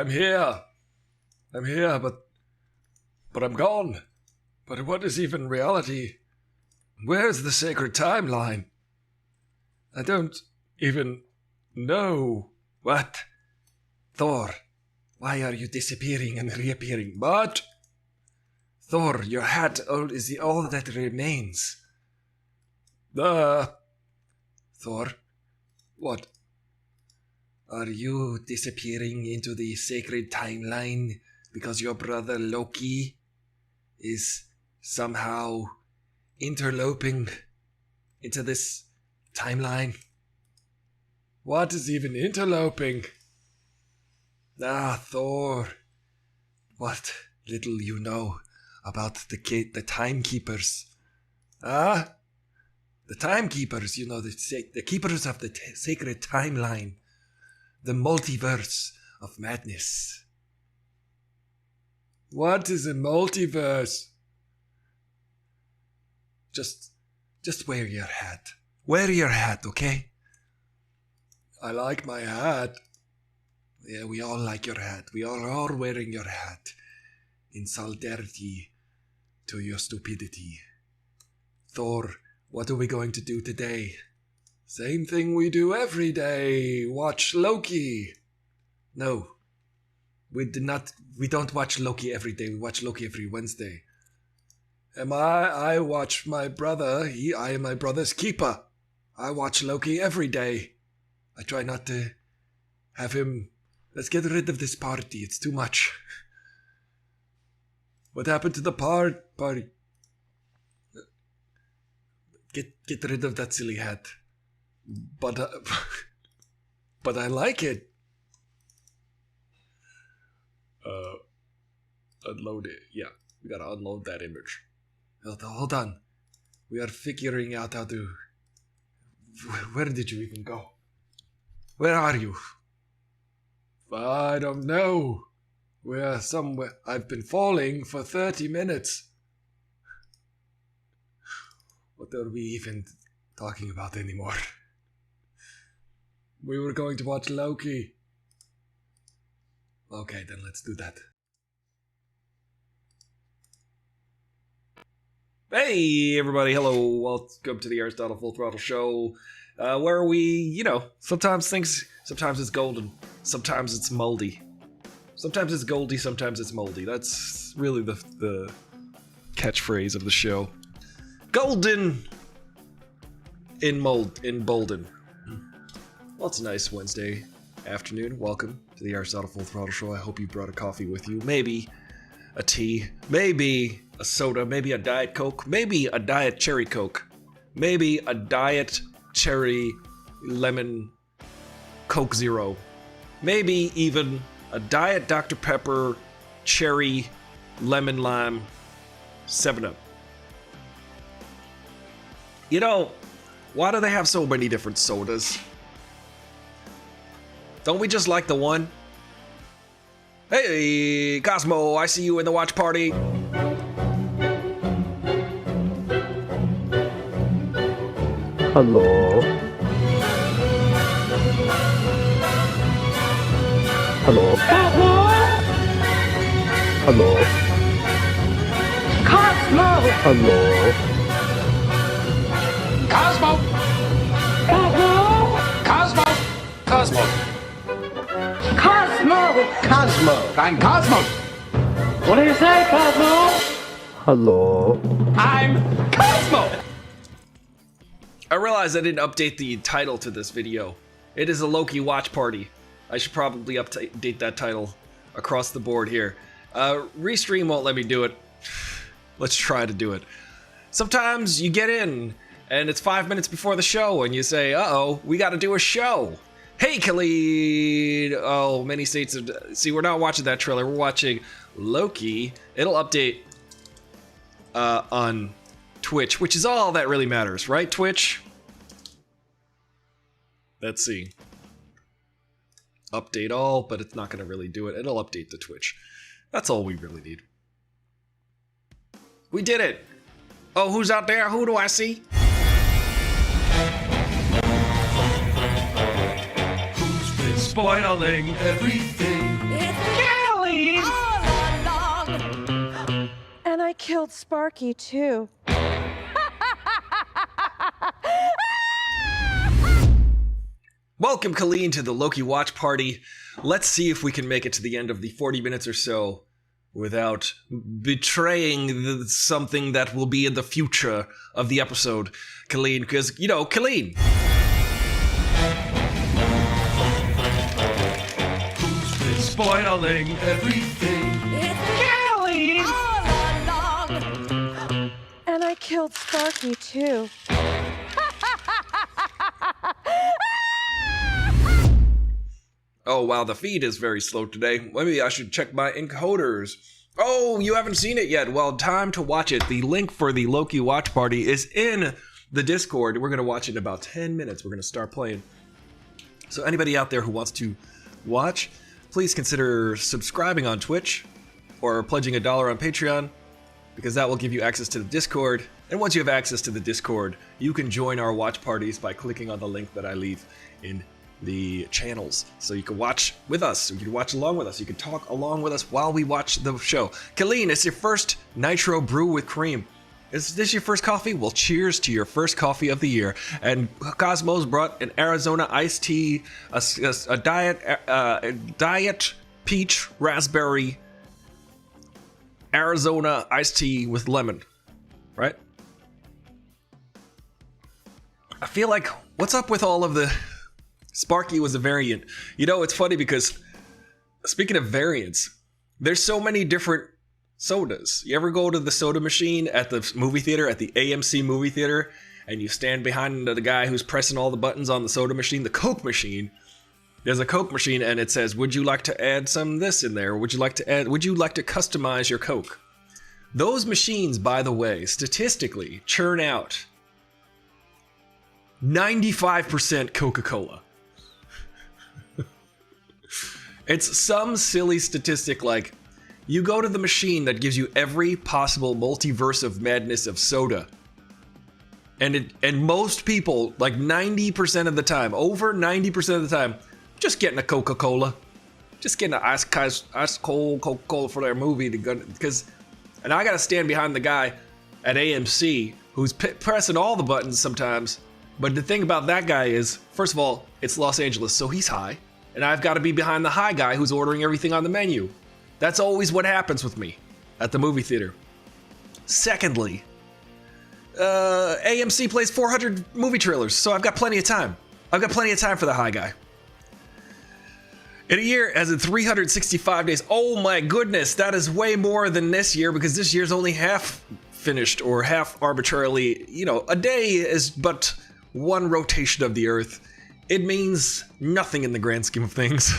I'm here. I'm here, but I'm gone. But what is even reality? Where's the sacred timeline? I don't even know. What? Thor, why are you disappearing and reappearing? But Thor, your hat is all that remains. Thor, what? Are you disappearing into the sacred timeline because your brother Loki is somehow interloping into this timeline? What is even interloping? Thor, what little you know about the timekeepers. The timekeepers, you know, the keepers of the sacred timeline. The multiverse of madness. What is a multiverse? Just wear your hat. Wear your hat, okay? I like my hat. Yeah, we all like your hat. We are all wearing your hat in solidarity to your stupidity. Thor, what are we going to do today? Same thing we do every day. Watch Loki. No. We don't watch Loki every day. We watch Loki every Wednesday. I watch my brother. I am my brother's keeper. I watch Loki every day. I try not to have him. Let's get rid of this party. It's too much. What happened to the party? Get rid of that silly hat. But I like it. Unload it. Yeah, we gotta unload that image. Hold on. We are figuring out how to... Where did you even go? Where are you? I don't know. We're somewhere. I've been falling for 30 minutes. What are we even talking about anymore? We were going to watch Loki. Okay, then let's do that. Hey, everybody. Hello. Welcome to the Aristotle Full Throttle Show, where we, sometimes it's golden, sometimes it's moldy. Sometimes it's Goldie, sometimes it's moldy. That's really the catchphrase of the show. Golden in Bolden. Well, it's a nice Wednesday afternoon. Welcome to the Aristotle Full Throttle Show. I hope you brought a coffee with you. Maybe a tea. Maybe a soda. Maybe a Diet Coke. Maybe a Diet Cherry Coke. Maybe a Diet Cherry Lemon Coke Zero. Maybe even a Diet Dr. Pepper Cherry Lemon Lime 7-Up. Why do they have so many different sodas? Don't we just like the one? Hey, Cosmo, I see you in the watch party. Hello. Hello. Hello. Cosmo! Hello. Cosmo! Cosmo! Cosmo! Cosmo! Cosmo! I'm Cosmo! What do you say, Cosmo? Hello. I'm Cosmo! I realized I didn't update the title to this video. It is a Loki watch party. I should probably update that title across the board here. Restream won't let me do it. Let's try to do it. Sometimes you get in and it's 5 minutes before the show and you say, uh-oh, we gotta do a show. Hey, Khalid! Oh, many states of... See, we're not watching that trailer. We're watching Loki. It'll update on Twitch, which is all that really matters, right, Twitch? Let's see. Update all, but it's not going to really do it. It'll update the Twitch. That's all we really need. We did it! Oh, who's out there? Who do I see? Who's been spoiling everything? It's killed Sparky, too. Welcome, Colleen, to the Loki watch party. Let's see if we can make it to the end of the 40 minutes or so without betraying something that will be in the future of the episode, Colleen, because, you know, Colleen. Who's been spoiling everything? Kelly! All along! And I killed Sparky, too. Oh, wow, the feed is very slow today. Maybe I should check my encoders. Oh, you haven't seen it yet. Well, time to watch it. The link for the Loki watch party is in the Discord. We're going to watch it in about 10 minutes. We're going to start playing. So anybody out there who wants to watch, please consider subscribing on Twitch or pledging $1 on Patreon, because that will give you access to the Discord. And once you have access to the Discord, you can join our watch parties by clicking on the link that I leave in the channels, so you can watch with us, you can watch along with us, you can talk along with us while we watch the show. Colleen, it's your first nitro brew with cream. Is this your first coffee? Well, cheers to your first coffee of the year. And Cosmos brought an Arizona iced tea, a diet peach raspberry Arizona iced tea with lemon, right? I feel like, what's up with all of the Sparky was a variant. You know, it's funny because, speaking of variants, there's so many different sodas. You ever go to the soda machine at the movie theater, at the AMC movie theater, and you stand behind the guy who's pressing all the buttons on the soda machine, the Coke machine? There's a Coke machine and it says, would you like to add some of this in there? Would you like to customize your Coke? Those machines, by the way, statistically churn out 95% Coca-Cola. It's some silly statistic like, you go to the machine that gives you every possible multiverse of madness of soda. And most people, like 90% of the time, over 90% of the time, just getting a Coca-Cola. Just getting an ice cold Coca-Cola for their movie. And I gotta stand behind the guy at AMC who's pressing all the buttons sometimes. But the thing about that guy is, first of all, it's Los Angeles, so he's high. And I've got to be behind the high guy who's ordering everything on the menu. That's always what happens with me at the movie theater. Secondly, AMC plays 400 movie trailers, so I've got plenty of time. I've got plenty of time for the high guy. In a year, as in 365 days, oh my goodness, that is way more than this year, because this year's only half finished, or half arbitrarily, you know, a day is but one rotation of the Earth. It means nothing in the grand scheme of things.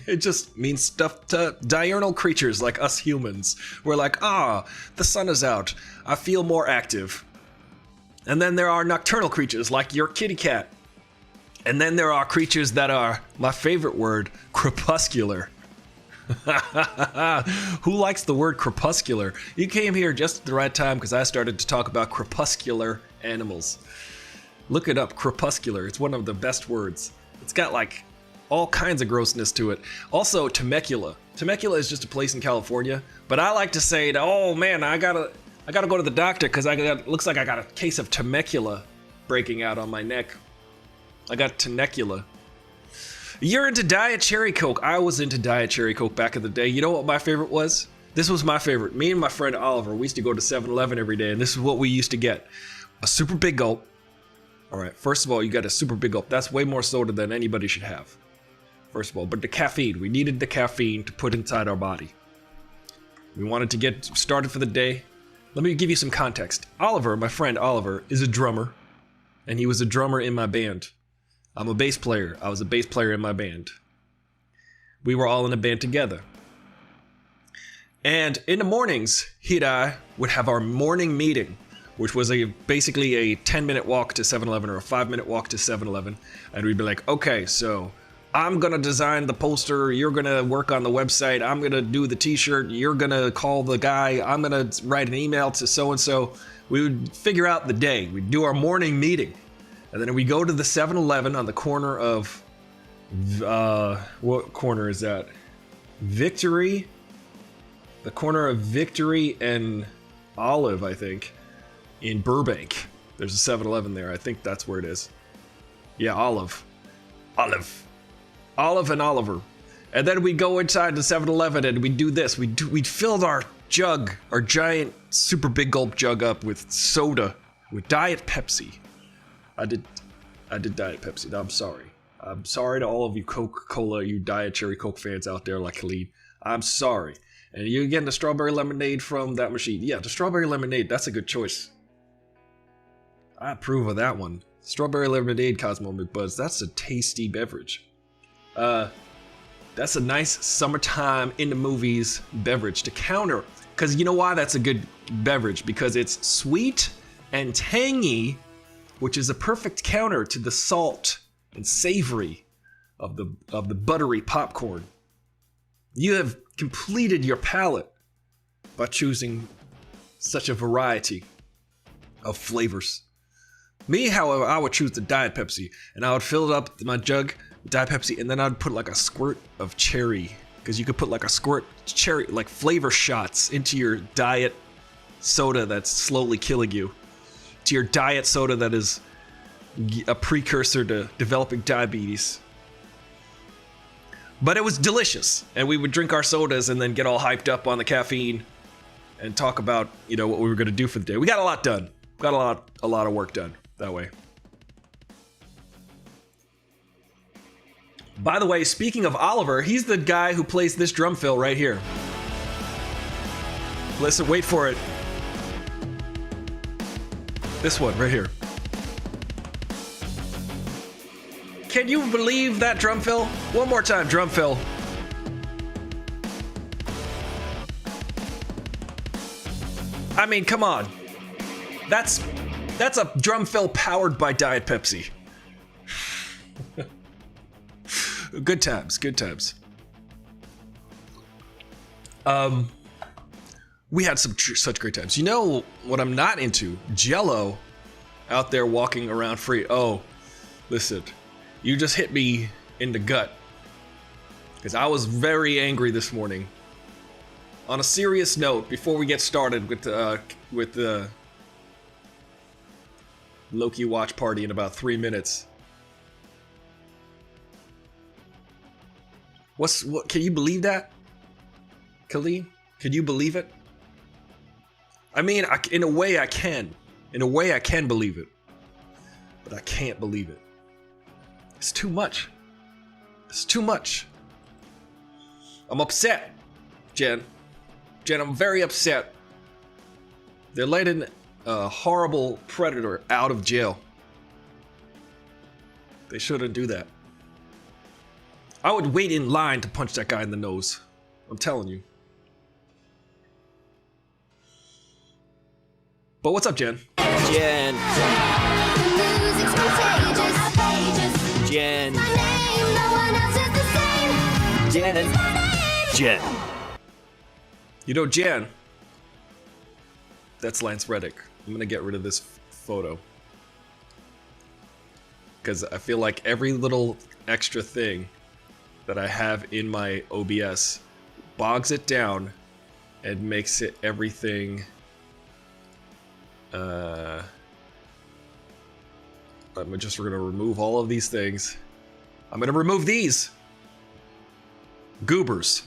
It just means stuff to diurnal creatures like us humans. We're like, the sun is out. I feel more active. And then there are nocturnal creatures like your kitty cat. And then there are creatures that are, my favorite word, crepuscular. Who likes the word crepuscular? You came here just at the right time because I started to talk about crepuscular animals. Look it up, crepuscular. It's one of the best words. It's got like all kinds of grossness to it. Also, Temecula. Temecula is just a place in California, but I like to say, oh man, I gotta go to the doctor because looks like I got a case of Temecula breaking out on my neck. I got Temecula. You're into Diet Cherry Coke. I was into Diet Cherry Coke back in the day. You know what my favorite was? This was my favorite. Me and my friend Oliver, we used to go to 7-Eleven every day, and this is what we used to get. A super big gulp. All right, first of all, you got a super big gulp. That's way more soda than anybody should have. First of all, but the caffeine. We needed the caffeine to put inside our body. We wanted to get started for the day. Let me give you some context. Oliver, my friend Oliver, is a drummer, and he was a drummer in my band. I'm a bass player. I was a bass player in my band. We were all in a band together. And in the mornings, he and I would have our morning meeting, which was basically a 10-minute walk to 7-Eleven or a 5-minute walk to 7-Eleven. And we'd be like, okay, so I'm going to design the poster. You're going to work on the website. I'm going to do the t-shirt. You're going to call the guy. I'm going to write an email to so-and-so. We would figure out the day. We'd do our morning meeting. And then we go to the 7-Eleven on the corner of, what corner is that? Victory? The corner of Victory and Olive, I think, in Burbank. There's a 7-Eleven there. I think that's where it is. Yeah, Olive. Olive and Oliver. And then we go inside the 7-Eleven and we do this. We filled our jug, our giant super big gulp jug up with soda, with Diet Pepsi. I did Diet Pepsi. I'm sorry. I'm sorry to all of you Coca-Cola, you Diet Cherry Coke fans out there like Khalid. I'm sorry. And you're getting the strawberry lemonade from that machine. Yeah, the strawberry lemonade, that's a good choice. I approve of that one. Strawberry lemonade, Cosmo McBuzz, that's a tasty beverage. That's a nice summertime in the movies beverage to counter. Because you know why that's a good beverage? Because it's sweet and tangy, which is a perfect counter to the salt and savory of the buttery popcorn. You have completed your palate by choosing such a variety of flavors. Me, however, I would choose the Diet Pepsi, and I would fill it up my jug with Diet Pepsi, and then I'd put like a squirt of cherry, because you could put like a squirt cherry, like flavor shots into your diet soda that's slowly killing you, to your diet soda that is a precursor to developing diabetes. But it was delicious, and we would drink our sodas and then get all hyped up on the caffeine and talk about, what we were going to do for the day. We got a lot done. Got a lot of work done that way. By the way, speaking of Oliver, he's the guy who plays this drum fill right here. Listen, wait for it. This one right here. Can you believe that drum fill? One more time, drum fill. I mean, come on. That's a drum fill powered by Diet Pepsi. Good times, good times. We had such great times. You know what I'm not into? Jello out there walking around free. Oh, listen, you just hit me in the gut. Because I was very angry this morning. On a serious note, before we get started with the Loki watch party in about 3 minutes. What? Can you believe that? Khalid? Can you believe it? I mean, in a way I can. In a way I can believe it. But I can't believe it. It's too much. It's too much. I'm upset, Jen. Jen, I'm very upset. They're letting a horrible predator out of jail. They shouldn't do that. I would wait in line to punch that guy in the nose. I'm telling you. But what's up, Jen? Jen. Jen. Jen. You know, Jen. That's Lance Reddick. I'm gonna get rid of this photo. Because I feel like every little extra thing that I have in my OBS bogs it down and makes it everything. We're gonna remove all of these things. I'm gonna remove these goobers.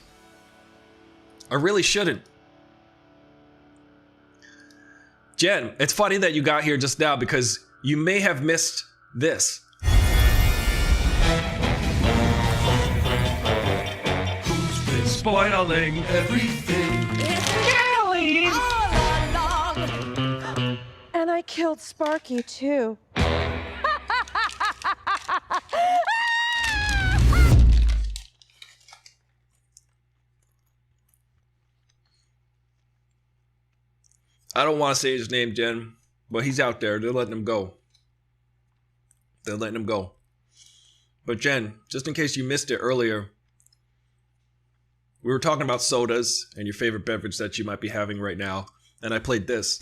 I really shouldn't. Jen, it's funny that you got here just now because you may have missed this. Who's been spoiling everything? Kelly! All along. And I killed Sparky too. I don't want to say his name, Jen, but he's out there. They're letting him go. They're letting him go. But Jen, just in case you missed it earlier, we were talking about sodas and your favorite beverage that you might be having right now, and I played this.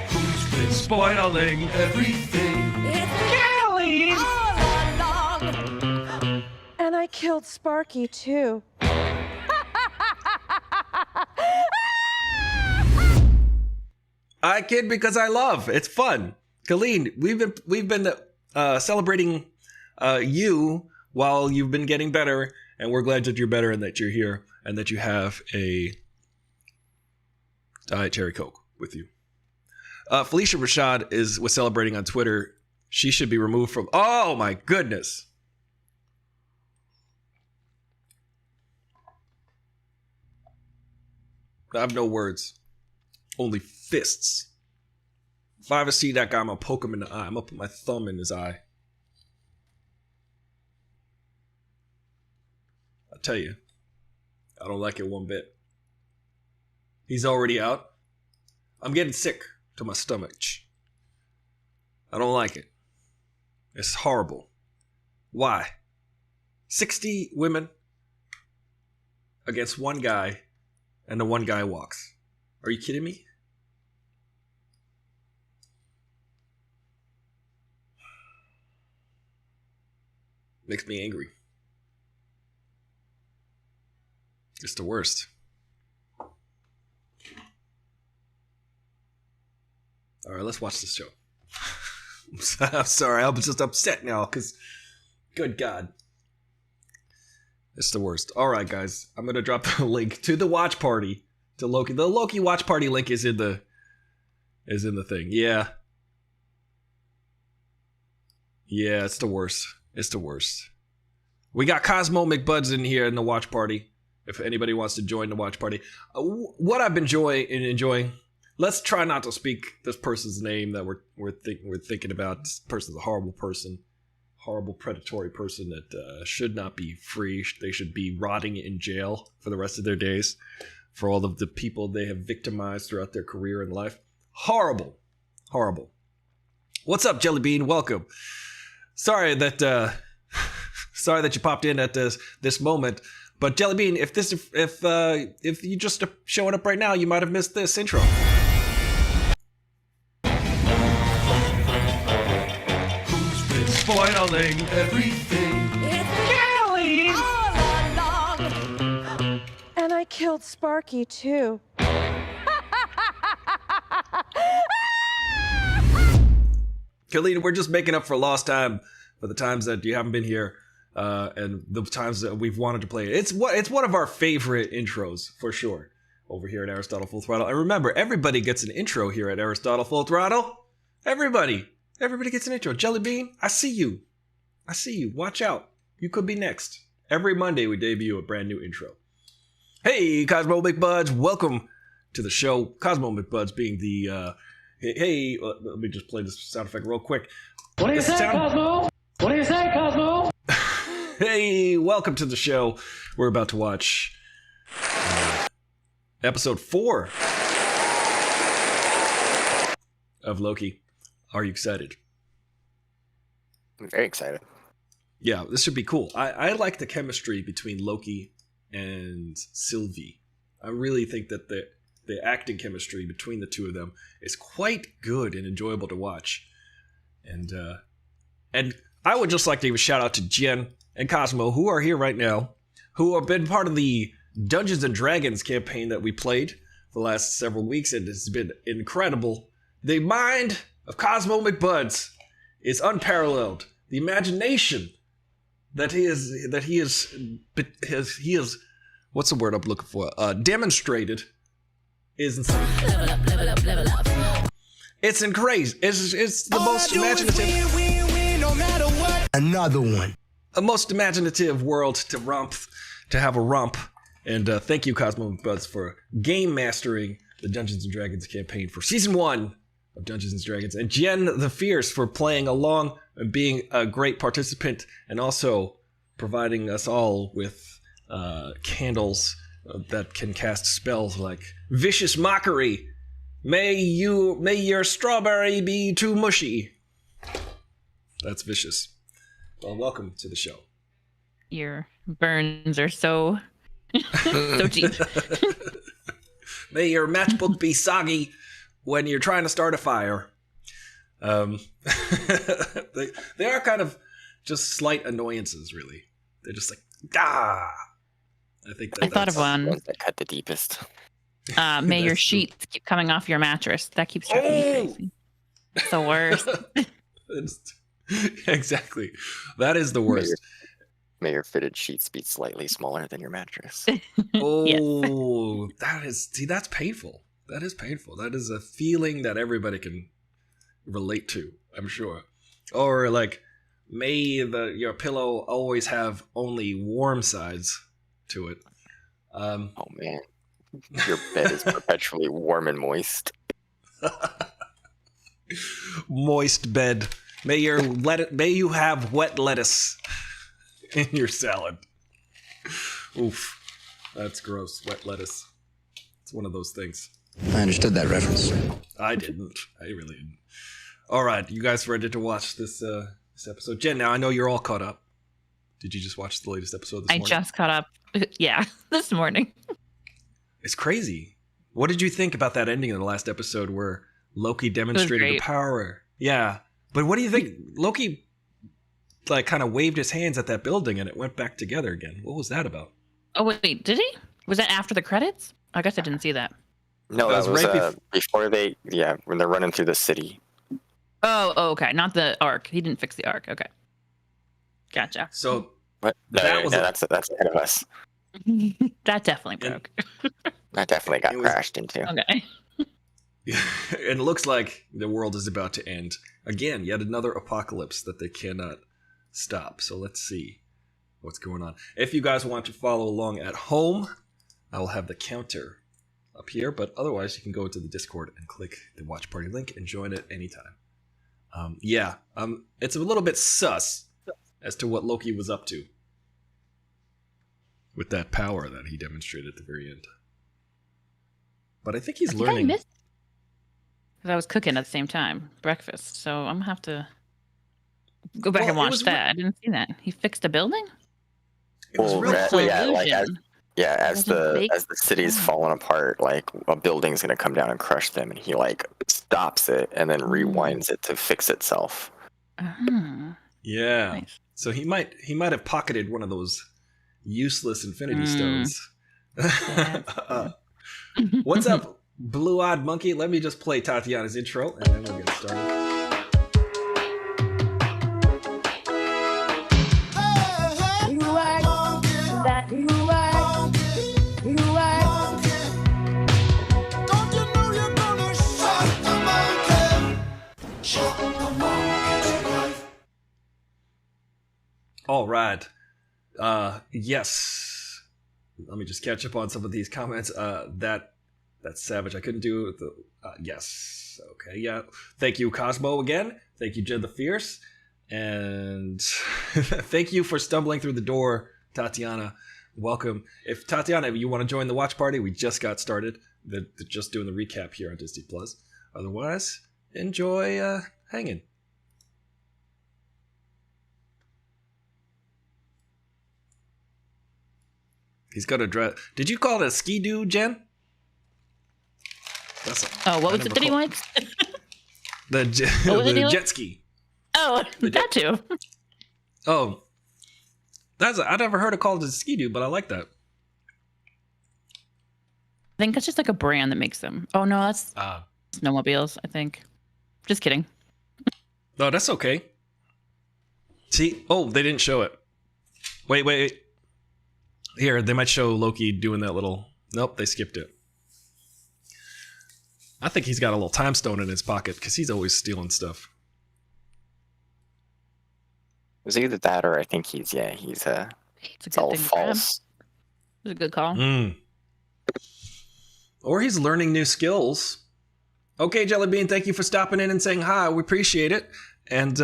Who's been spoiling everything? Kelly! All along. And I killed Sparky too. I kid because I love. It's fun. Colleen, we've been celebrating you while you've been getting better, and we're glad that you're better and that you're here and that you have a Diet Cherry Coke with you. Felicia Rashad was celebrating on Twitter. She should be removed from. Oh my goodness. I have no words. Only fists. If I ever see that guy, I'm gonna poke him in the eye. I'm gonna put my thumb in his eye. I tell you, I don't like it one bit. He's already out. I'm getting sick to my stomach. I don't like it. It's horrible. Why? 60 women against one guy, and the one guy walks. Are you kidding me? Makes me angry. It's the worst. All right, let's watch this show. I'm sorry, I'm just upset now because, good God. It's the worst. All right, guys, I'm going to drop the link to the watch party to Loki. The Loki watch party link is in the thing. Yeah. Yeah, it's the worst. It's the worst. We got Cosmo McBuds in here in the watch party. If anybody wants to join the watch party. What I've been enjoying, let's try not to speak this person's name that we're thinking about. This person's a horrible person. Horrible predatory person that should not be free. They should be rotting in jail for the rest of their days for all of the people they have victimized throughout their career and life. Horrible. Horrible. What's up, Jelly Bean? Welcome. Sorry that you popped in at this moment, but Jelly Bean, if you just showing up right now, you might have missed this intro. Who's been spoiling everything? Kelly! All along. And I killed Sparky too. Colleen, we're just making up for lost time for the times that you haven't been here, and the times that we've wanted to play it. It's one of our favorite intros for sure over here at Aristotle Full Throttle. And remember, everybody gets an intro here at Aristotle Full Throttle. Everybody gets an intro. Jelly Bean, I see you. Watch out. You could be next. Every Monday we debut a brand new intro. Hey, Cosmo McBuds, welcome to the show. Cosmo McBuds being the hey, let me just play this sound effect real quick. What do you say, Cosmo? What do you say, Cosmo? Hey, welcome to the show. We're about to watch episode 4 of Loki. Are you excited? I'm very excited. Yeah, this should be cool. I like the chemistry between Loki and Sylvie. I really think that the acting chemistry between the two of them is quite good and enjoyable to watch. And I would just like to give a shout out to Jen and Cosmo, who are here right now, who have been part of the Dungeons and Dragons campaign that we played for the last several weeks, and it's been incredible. The mind of Cosmo McBuds is unparalleled. The imagination that he is what's the word I'm looking for? Demonstrated is insane. Level up. It's crazy. It's the most imaginative. Win, no matter what. Another one. A most imaginative world to have a romp. And thank you, Cosmo McBuds, for game mastering the Dungeons and Dragons campaign for season 1 of Dungeons and Dragons, and Jen the Fierce for playing along and being a great participant, and also providing us all with candles that can cast spells like Vicious Mockery. May your strawberry be too mushy. That's vicious. Well, welcome to the show. Your burns are so cheap. May your matchbook be soggy when you're trying to start a fire. They are kind of just slight annoyances, really. They're just like, ah. I think I thought of one. Ones that cut the deepest. May your That's true. sheets keep coming off your mattress. That keeps driving me crazy. It's the worst. Exactly. That is the worst. May your fitted sheets be slightly smaller than your mattress. Yes. Oh, that's painful. That is painful. That is a feeling that everybody can relate to, I'm sure. Or like, may your pillow always have only warm sides to it. Oh man, your bed is perpetually warm and moist. Moist bed. May you have wet lettuce in your salad. Oof. That's gross. Wet lettuce. It's one of those things. I understood that reference. I didn't. I really didn't. All right, you guys ready to watch this episode? Jen, now I know you're all caught up. Did you just watch the latest episode this morning? I just caught up. Yeah, this morning. It's crazy. What did you think about that ending of the last episode where Loki demonstrated the power? Yeah. But what do you think? Loki like kind of waved his hands at that building and it went back together again. What was that about? Oh, wait, did he? Was that after the credits? I guess I didn't see that. No, that was right before when they're running through the city. Oh, okay. Not the arc. He didn't fix the arc. Okay. Gotcha. So What? No, that's ahead of us. That definitely broke. That definitely got crashed into. Okay. it looks like the world is about to end. Again, yet another apocalypse that they cannot stop. So let's see what's going on. If you guys want to follow along at home, I will have the counter up here, but otherwise you can go to the Discord and click the watch party link and join it anytime. It's a little bit sus as to what Loki was up to with that power that he demonstrated at the very end. But I think he's learning. Because I was cooking at the same time, breakfast, so I'm gonna have to go back and watch that. I didn't see that. He fixed a building? It was as the city's falling apart, like a building's gonna come down and crush them, and he like stops it and then rewinds it to fix itself. Yeah. Nice. So he might have pocketed one of those useless Infinity Stones. What's up, Blue-Eyed Monkey? Let me just play Tatiana's intro, and then we'll get started. All right. Yes. Let me just catch up on some of these comments. That's savage. I couldn't do the. Yes. Okay. Yeah. Thank you, Cosmo, again. Thank you, Jed the Fierce, and thank you for stumbling through the door, Tatiana. Welcome. If Tatiana, you want to join the watch party, we just got started. They're just doing the recap here on Disney Plus. Otherwise, enjoy hanging. He's got a dress. Did you call it a ski-doo, Jen? What was it that he likes? The jet ski. Oh, that too. Oh, I never heard it called a ski-doo, but I like that. I think it's just like a brand that makes them. Oh no, that's snowmobiles. I think. Just kidding. No, that's okay. See, they didn't show it. Wait. Here, they might show Loki doing that little. Nope, they skipped it. I think he's got a little time stone in his pocket because he's always stealing stuff. It was either that or I think it's all false. It was a good call. Or he's learning new skills. Okay, Jellybean, thank you for stopping in and saying hi. We appreciate it. And,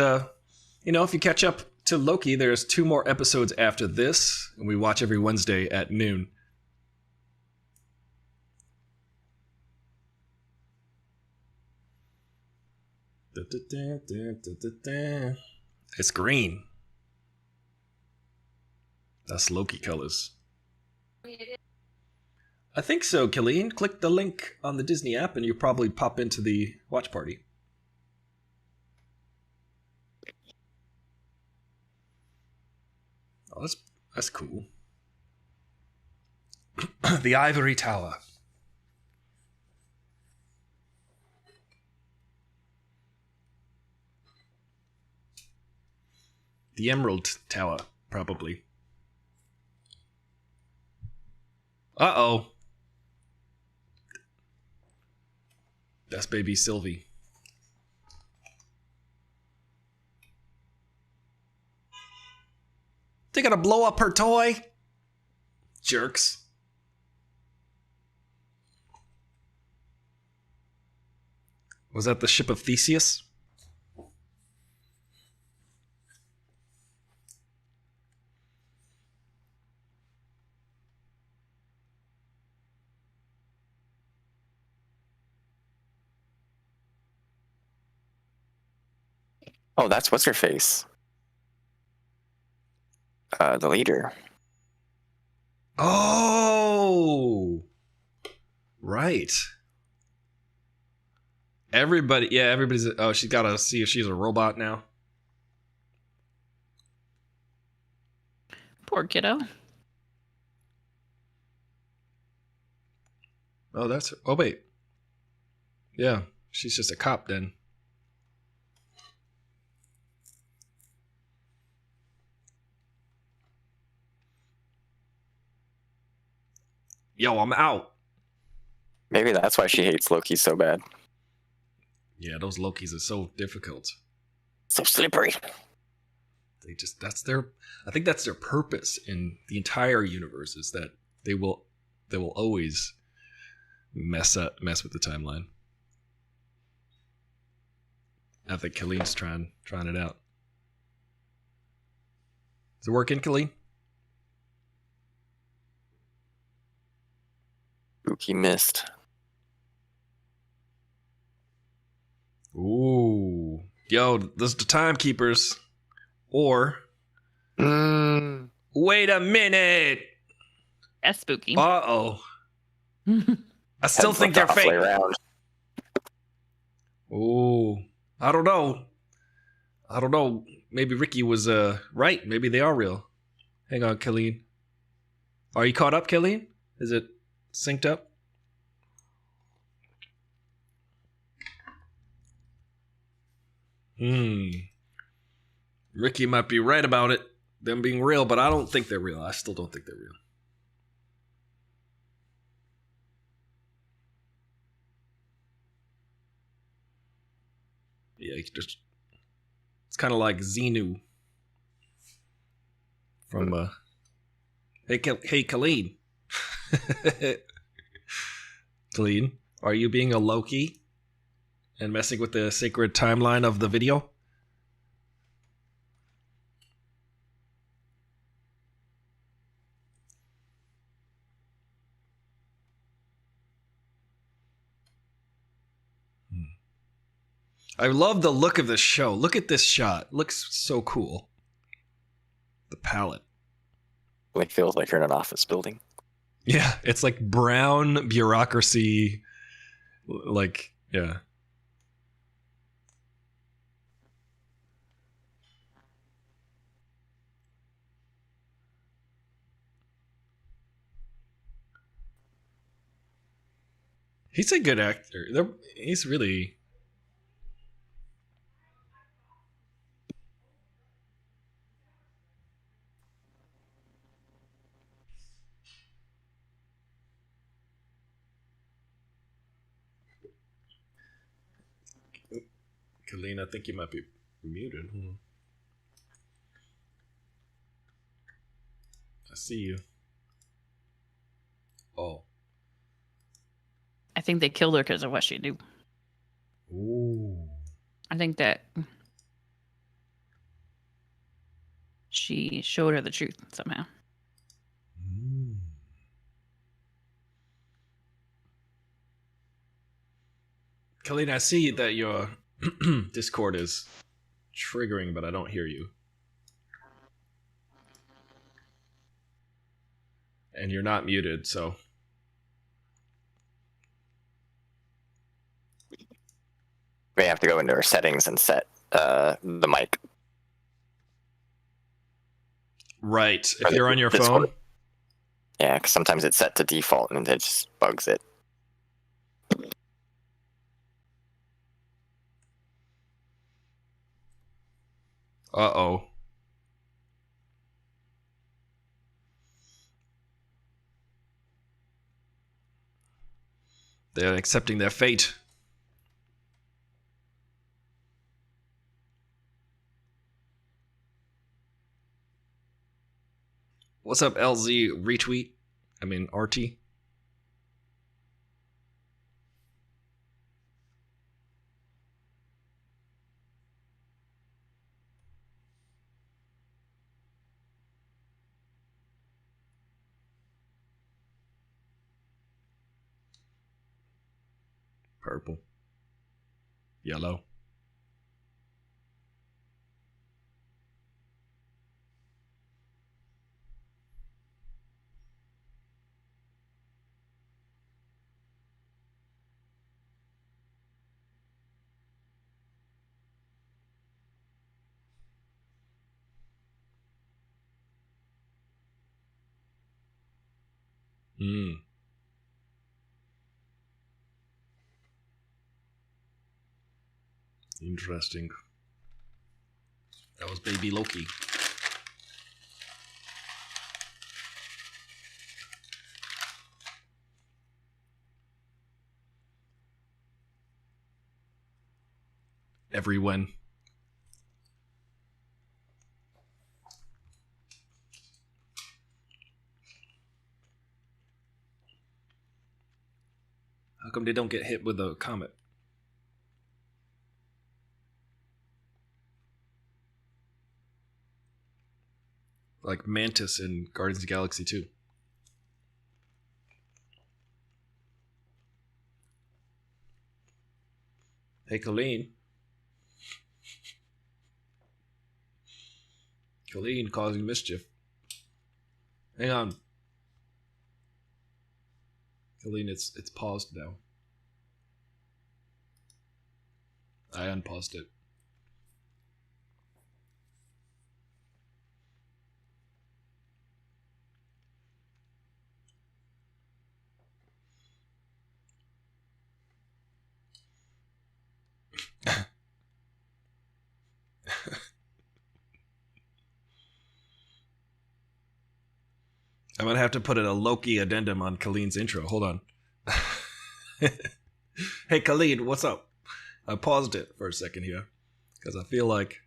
if you catch up to Loki, there's 2 more episodes after this, and we watch every Wednesday at noon. It's green. That's Loki colors. I think so, Killeen. Click the link on the Disney app and you probably pop into the watch party. Oh, that's cool. The Ivory Tower. The Emerald Tower, probably. Uh-oh. That's baby Sylvie. They gonna blow up her toy? Jerks. Was that the ship of Theseus? Oh, that's what's her face. The leader. Oh, right. Everybody's. Oh, she's got to see if she's a robot now. Poor kiddo. Oh, that's. Oh, wait. Yeah, she's just a cop then. Yo, I'm out. Maybe that's why she hates Loki so bad. Yeah, those Lokis are so difficult. So slippery. They just, I think that's their purpose in the entire universe, is that they will always mess with the timeline. I think Kaleem's trying it out. Is it working, Kaleem? Spooky mist. Ooh. Yo, this is the timekeepers. Or wait a minute. That's spooky. Uh-oh. I still think they're fake. Ooh. I don't know. Maybe Ricky was right. Maybe they are real. Hang on, Kaleem. Are you caught up, Kaleem? Is it synced up? Ricky might be right about it, them being real, but I don't think they're real. I still don't think they're real. Yeah, it's kind of like Xenu from Hey Colleen. Colleen, are you being a Loki and messing with the sacred timeline of the video? I love the look of this show. Look at this shot. Looks so cool. The palette. Like feels like you're in an office building. Yeah, it's like brown bureaucracy. Like, yeah. He's a good actor. He's really... Colleen, I think you might be muted. I see you. Oh. I think they killed her because of what she knew. Ooh. I think that she showed her the truth somehow. Colleen, I see that your Discord is triggering, but I don't hear you. And you're not muted, so... We have to go into our settings and set the mic. Right. If you're on your phone? Yeah, because sometimes it's set to default and it just bugs it. Uh-oh. They're accepting their fate. What's up, LZ retweet? I mean, RT. Purple. Yellow. Interesting. That was baby Loki. Everyone. How come they don't get hit with a comet? Like Mantis in Guardians of the Galaxy 2. Hey, Colleen. Colleen causing mischief. Hang on. Colleen, it's paused now. I unpaused it. I'm gonna have to put a Loki addendum on Colleen's intro. Hold on. Hey, Colleen, what's up? I paused it for a second here because I feel like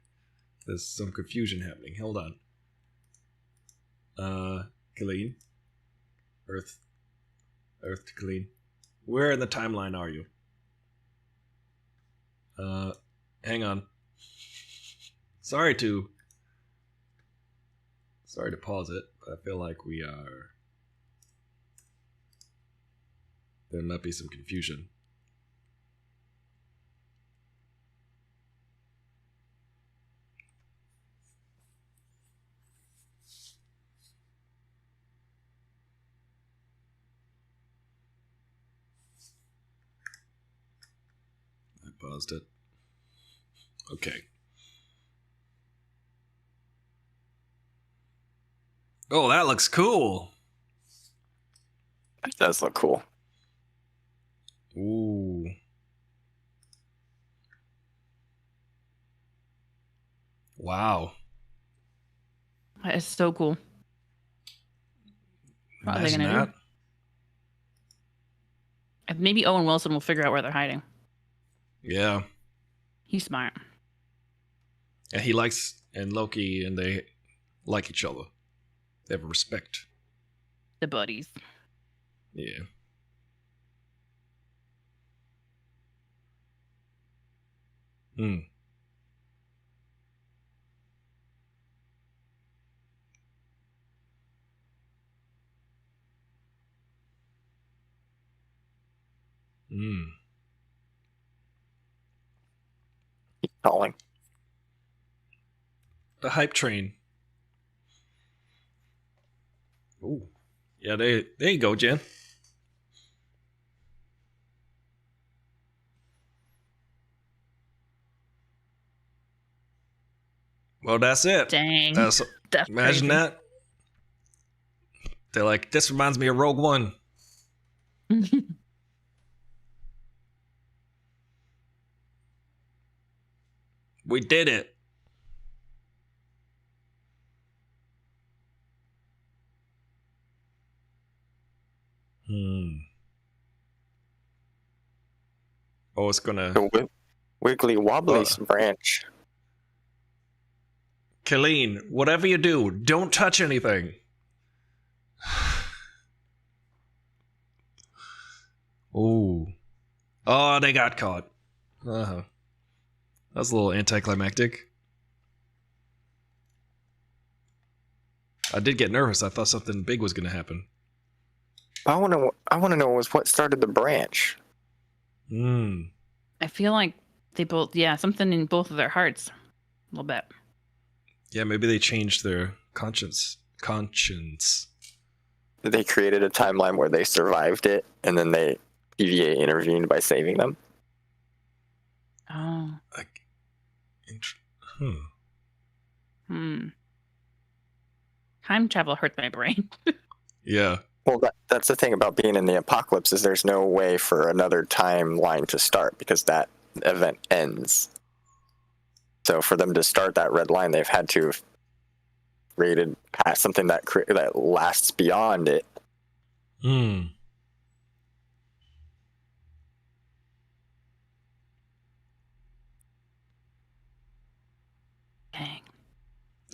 there's some confusion happening. Hold on. Colleen, Earth to Colleen. Where in the timeline are you? Hang on. Sorry to pause it, but I feel like there might be some confusion. I paused it. Okay. Oh, that looks cool. It does look cool. Ooh. Wow. That is so cool. What are they Imagine gonna that. do? Maybe Owen Wilson will figure out where they're hiding. Yeah. He's smart. And he likes, and Loki and they like each other. They have respect. The buddies. Yeah. Hmm. Hmm. Keep calling. The hype train. Ooh. Yeah, there you go, Jen. Well, that's it. Dang. That's imagine crazy. that. They're like, this reminds me of Rogue One. We did it. Oh, it's gonna... The wiggly wobbly branch. Colleen, whatever you do, don't touch anything. Ooh. Oh, they got caught. Uh-huh. That was a little anticlimactic. I did get nervous. I thought something big was going to happen. I want to know was what started the branch. I feel like they both, something in both of their hearts. A little bit. Yeah, maybe they changed their conscience. They created a timeline where they survived it, and then PVA intervened by saving them. Oh. Time travel hurt my brain. Yeah. Well, that's the thing about being in the apocalypse is there's no way for another timeline to start because that event ends. So for them to start that red line, they've had to have created something that lasts beyond it. Dang.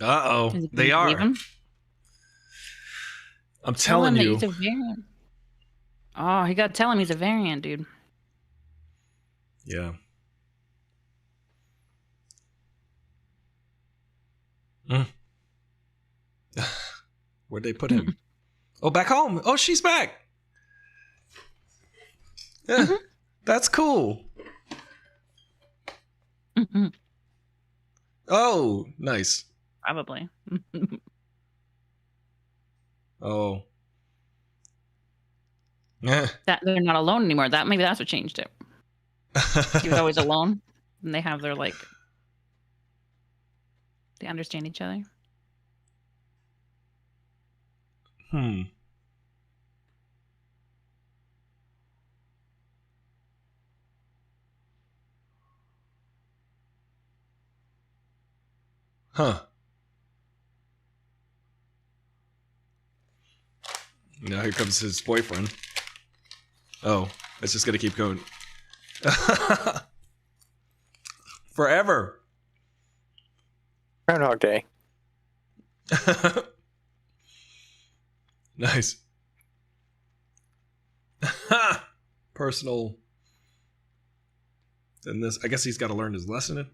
Uh-oh. They are. I'm telling you. He's a variant. Oh, he got to tell him he's a variant, dude. Yeah. Where'd they put him? Oh, back home. Oh, she's back. Yeah, that's cool. Oh, nice. Probably. Oh. Yeah. That they're not alone anymore. Maybe that's what changed it. He was always alone, and they have their they understand each other. Huh. Now here comes his boyfriend. Oh, it's just gonna keep going. Forever. Groundhog Day. Nice. Personal. Then this, I guess he's got to learn his lesson.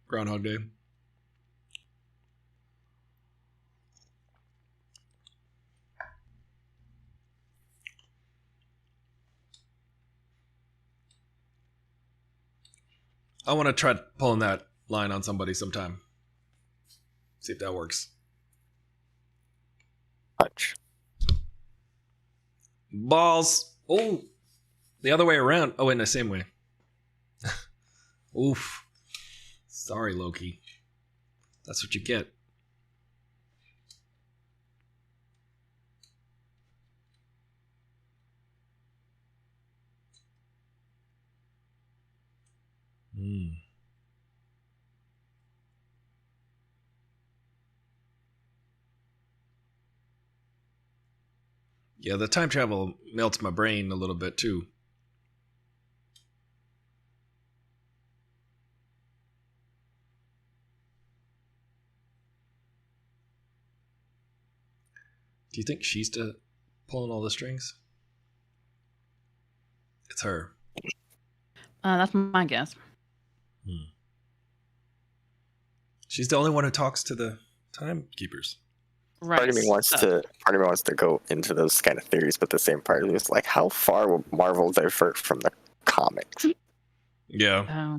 Groundhog Day. I want to try pulling that line on somebody sometime. See if that works. Punch. Balls. Oh, the other way around. Oh, in the same way. Oof. Sorry, Loki. That's what you get. Yeah, the time travel melts my brain a little bit too. Do you think she's pulling all the strings? It's her. That's my guess. She's the only one who talks to the timekeepers. Right. Part of me wants to go into those kind of theories, but the same part of me is like, how far will Marvel divert from the comics? Yeah.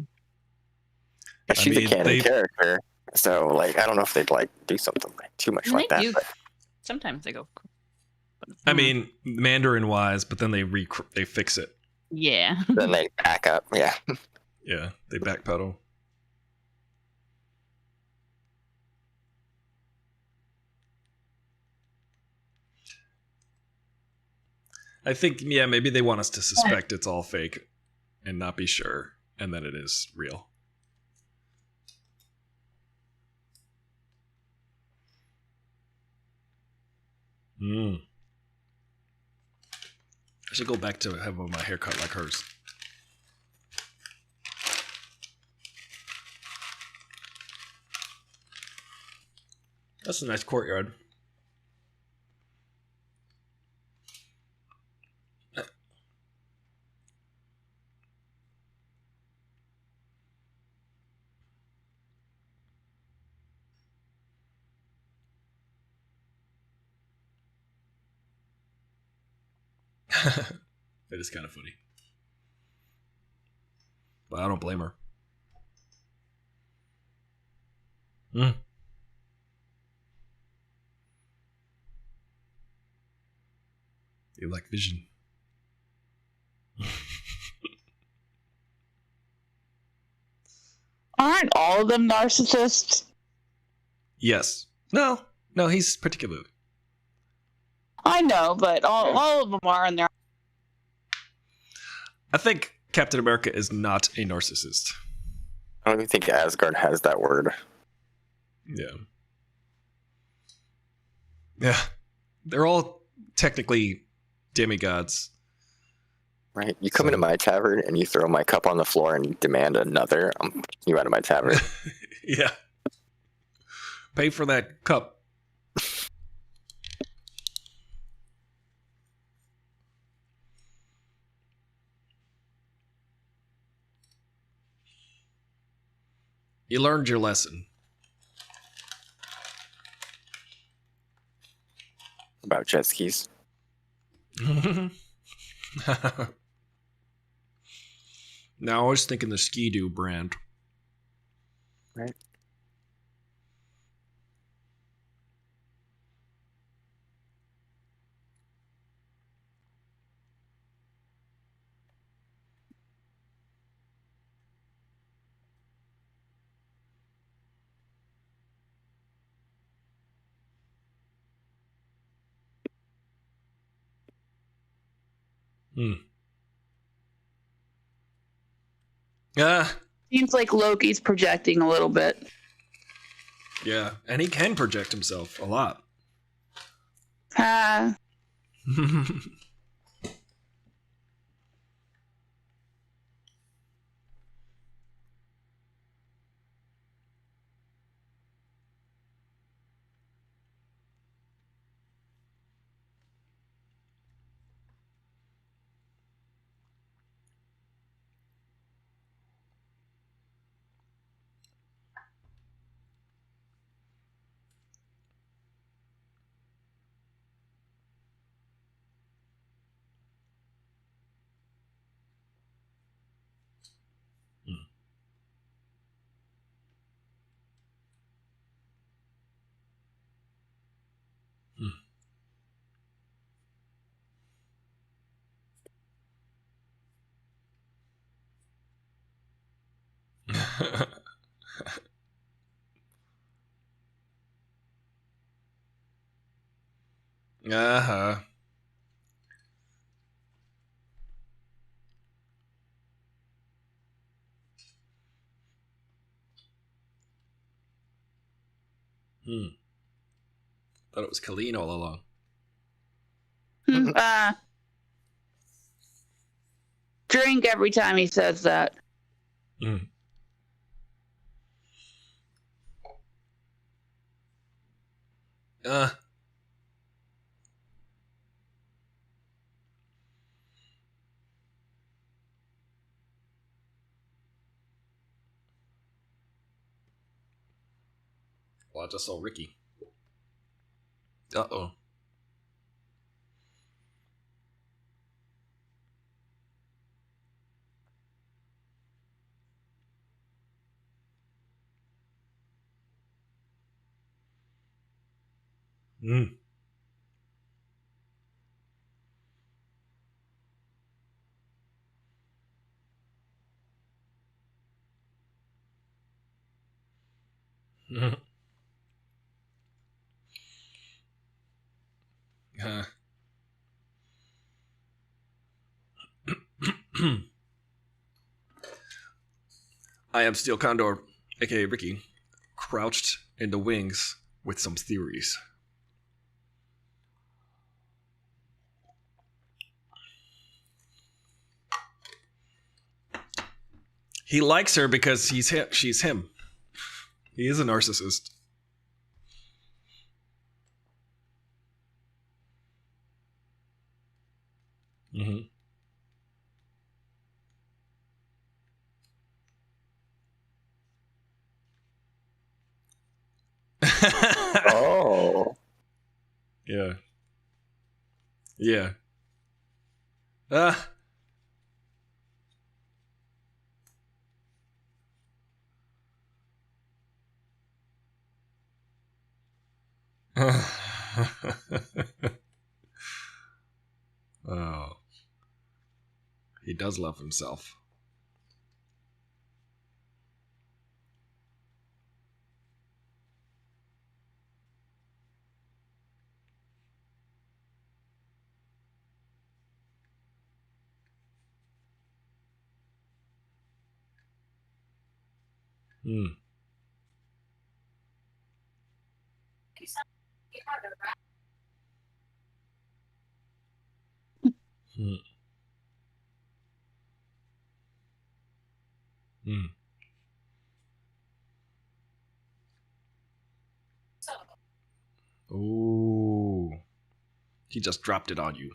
She's a canon character, so I don't know if they'd do something too much like that. But... Sometimes they go. I mean, Mandarin wise, but then they fix it. Yeah. Then they back up. Yeah. Yeah, they backpedal. I think, maybe they want us to suspect it's all fake and not be sure. and then it is real. I should go back to having my haircut like hers. That's a nice courtyard. It is kind of funny. But I don't blame her. You like vision. Aren't all of them narcissists? Yes. No, he's particularly. I know, but all of them are in there. I think Captain America is not a narcissist. I don't even think Asgard has that word. Yeah. Yeah. They're all technically demigods. Right? You come into my tavern and you throw my cup on the floor and you demand another. I'm kicking you out of my tavern. Yeah. Pay for that cup. You learned your lesson. About jet skis. Now I was thinking the Ski-Doo brand. Right. Seems like Loki's projecting a little bit. Yeah, and he can project himself a lot. Ah. Uh-huh. Thought it was Colleen all along. Drink every time he says that. Well, I just saw Ricky. Uh-oh. I am Steel Condor, aka Ricky, crouched in the wings with some theories. He likes her because she's him. He is a narcissist. Mm-hmm. Oh. Yeah. Yeah. Ah. Oh. He does love himself. Hmm. Hmm. Hmm. Ooh. He just dropped it on you.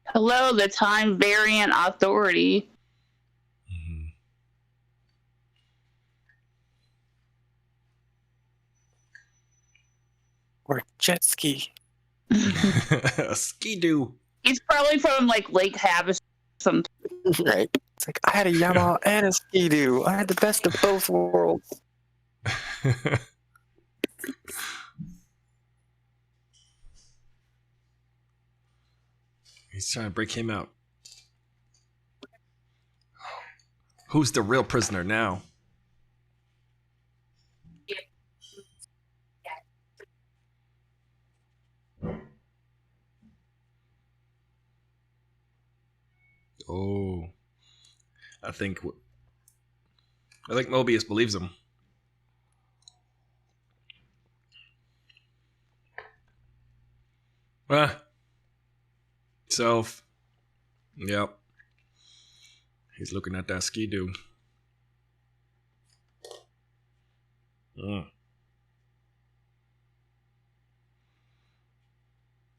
Hello, the time variant authority. Mm-hmm. Or jet ski. Ski-Doo. He's probably from like Lake Havasu. Right. It's like, I had a Yamaha and a Ski-Doo. I had the best of both worlds. He's trying to break him out. Who's the real prisoner now? Oh. I think Mobius believes him. Self. Yep. He's looking at that Ski-Doo.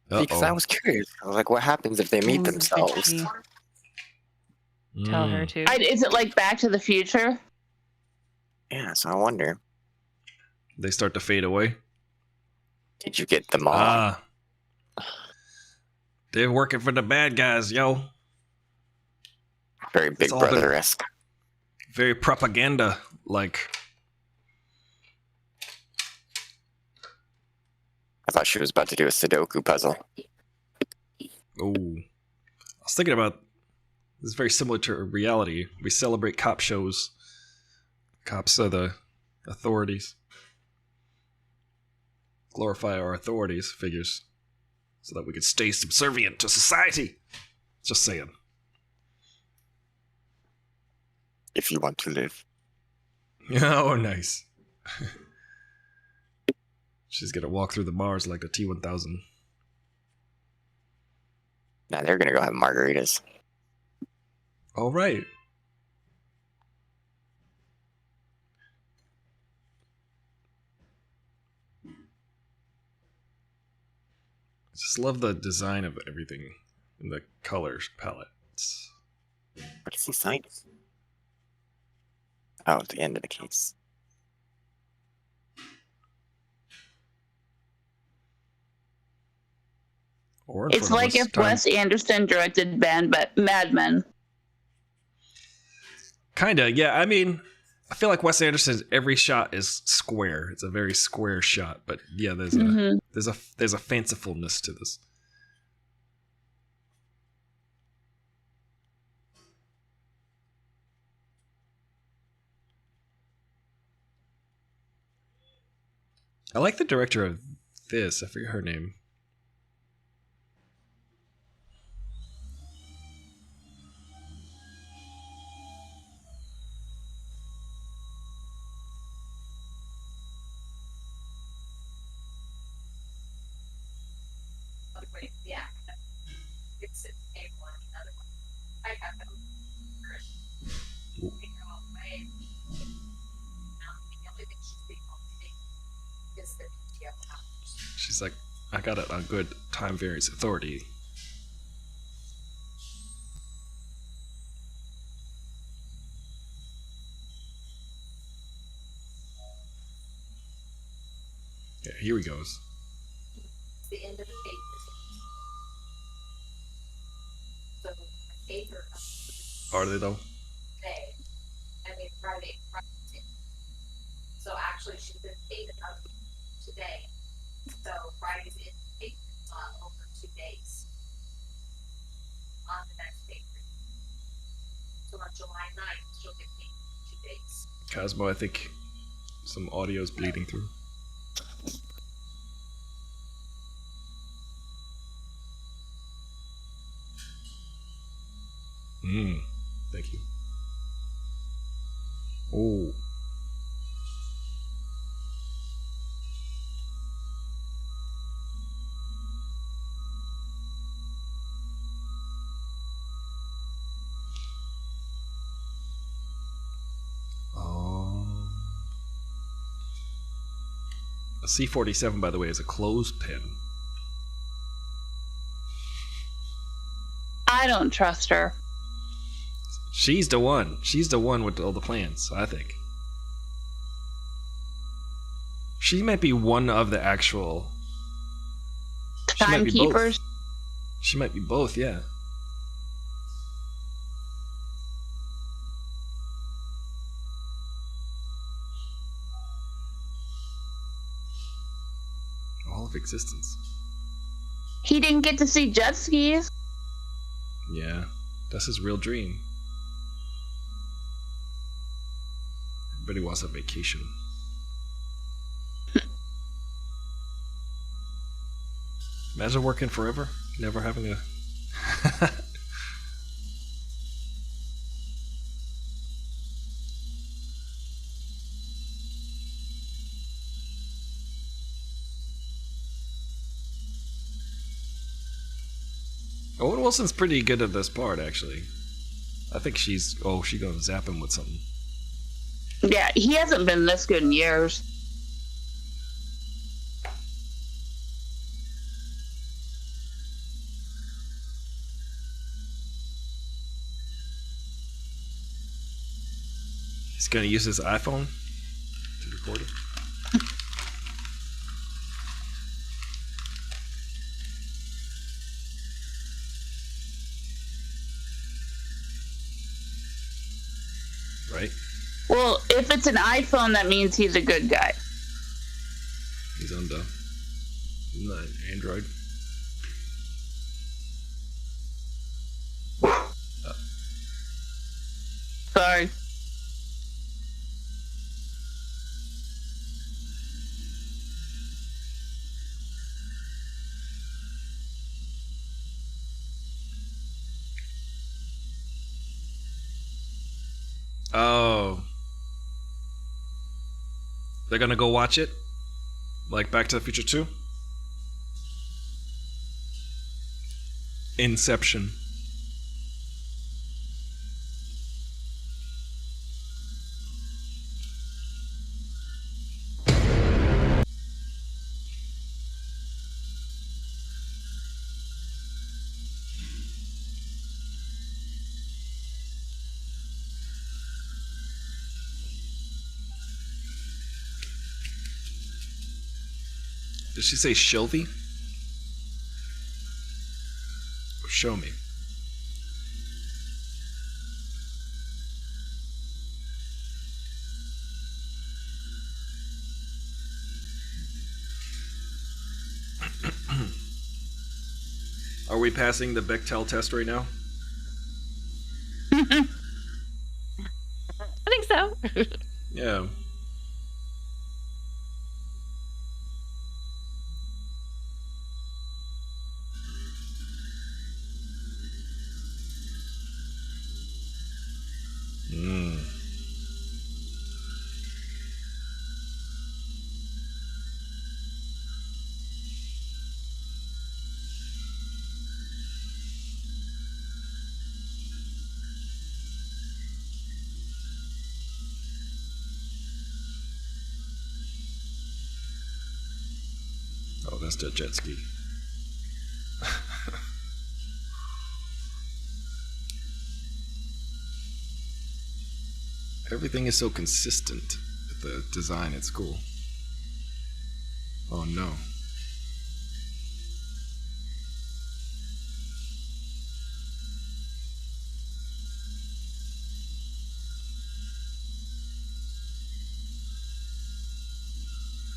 Because I was curious. I was like, what happens if they meet themselves? Tell her to. Is it like Back to the Future? Yeah, so I wonder. They start to fade away. Did you get them all? They're working for the bad guys, yo. Very Big Brother-esque. Very propaganda-like. I thought she was about to do a Sudoku puzzle. Oh. I was thinking about, this is very similar to reality. We celebrate cop shows. Cops are the authorities. Glorify our authorities figures so that we could stay subservient to society. Just saying. If you want to live. Oh, nice. She's gonna walk through the Mars like the T-1000. Now they're gonna go have margaritas. All right. Just love the design of everything and the colors palettes. What is he signing? Oh, at the end of the case. Or It's like if Wes Anderson directed Mad Men. Kinda, yeah. I mean, I feel like Wes Anderson's every shot is square. It's a very square shot, but yeah, there's a fancifulness to this. I like the director of this. I forget her name. She's like, I got it on good time variance authority. Yeah, here he goes. The end of the paper. Are they though? Today. I mean Friday. So actually she's been paid enough today. So Friday's in paper over 2 days. On the next paper. So on July 9th, she'll get paid 2 days. Cosmo, I think some audio's bleeding through. Thank you. Oh. A C-47, by the way, is a clothespin. I don't trust her. She's the one. She's the one with all the plans, I think. She might be one of the actual... Timekeepers? She might be both, yeah. All of existence. He didn't get to see jet skis. Yeah, that's his real dream. Everybody wants a vacation. Imagine working forever, never having a... Owen Wilson's pretty good at this part, actually. I think she's... Oh, she's gonna zap him with something. Yeah, he hasn't been this good in years. He's gonna use his iPhone to record it. Right? Well, if it's an iPhone, that means he's a good guy. He's on the Android. Sorry. Oh. They're gonna go watch it? Like Back to the Future 2? Inception. Did she say Shelby? Or show me. Are we passing the Bechdel test right now? I think so. Yeah. That's the jet ski. Everything is so consistent with the design. It's cool. Oh no.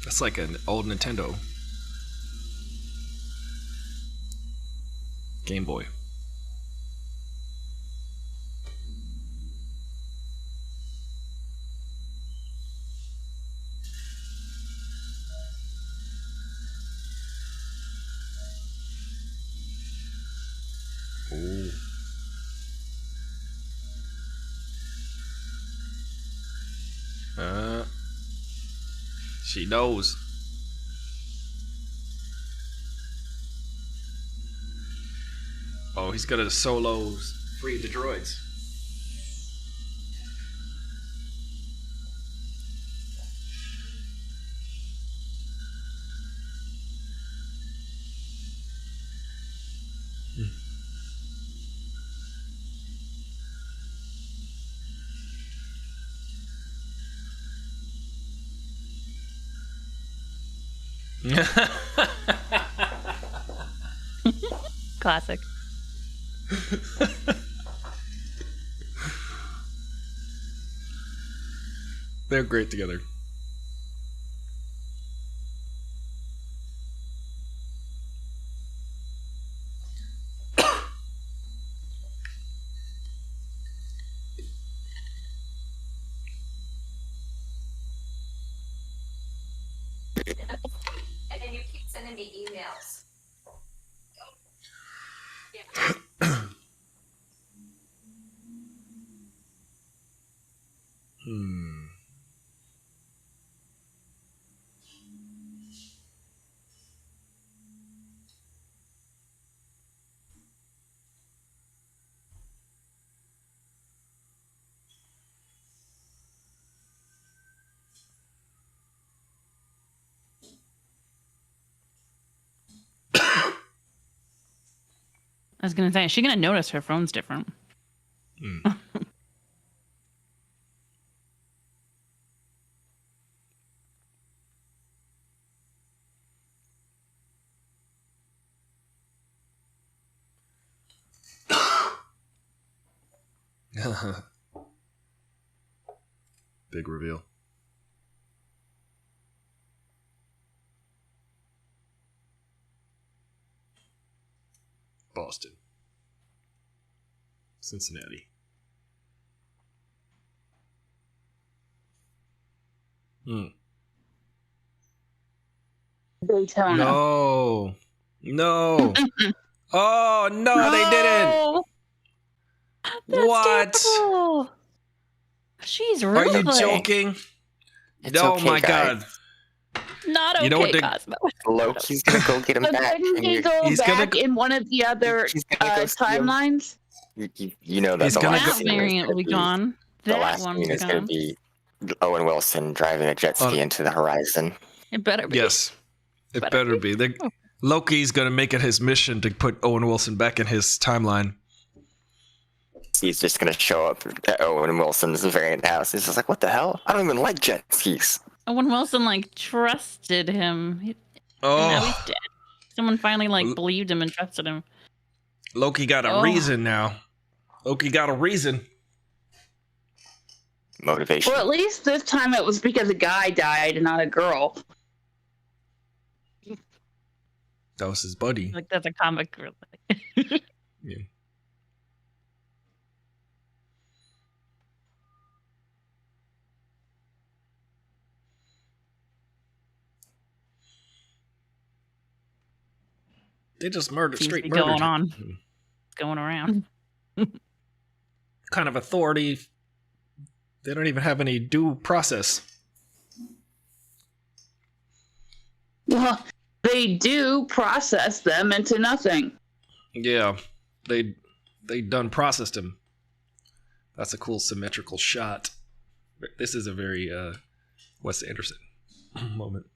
That's like an old Nintendo. Game Boy. Ooh. She knows. Oh, he's gonna solo free the droids. Classic. They're great together. And then you keep sending me emails. I was gonna say, is she gonna notice her phone's different? Big reveal. Boston. Cincinnati. Daytona. No. No. Oh, no, they didn't. That's What? terrible. She's Are you ruthless. joking? It's Oh okay, my guys. god. Not okay, You know what they- Cosmo. Loki's gonna go get him But back. didn't and he you're- go he's gonna back go- in one of the other He's gonna go see him. timelines? You know that He's the gonna last go- That scene is variant gonna will be gone. The That last one's scene is gonna gone. be Owen Wilson driving a jet ski into the horizon. It better be. Yes. It Better better be. be. Loki's going to make it his mission to put Owen Wilson back in his timeline. He's just gonna show up at Owen Wilson's variant house. He's just like, what the hell? I don't even like jet skis. Owen Wilson trusted him. And now he's Oh, dead. Someone finally believed him and trusted him. Loki got a Oh. reason now. Loki got a reason. Motivation. Well, at least this time it was because a guy died and not a girl. That was his buddy. That's a comic relief. Yeah. They just murdered, Seems to straight be murdered. going on. him. Going around. Kind of authority. They don't even have any due process. Well, they do process them into nothing. Yeah, they done processed him. That's a cool symmetrical shot. This is a very Wes Anderson moment.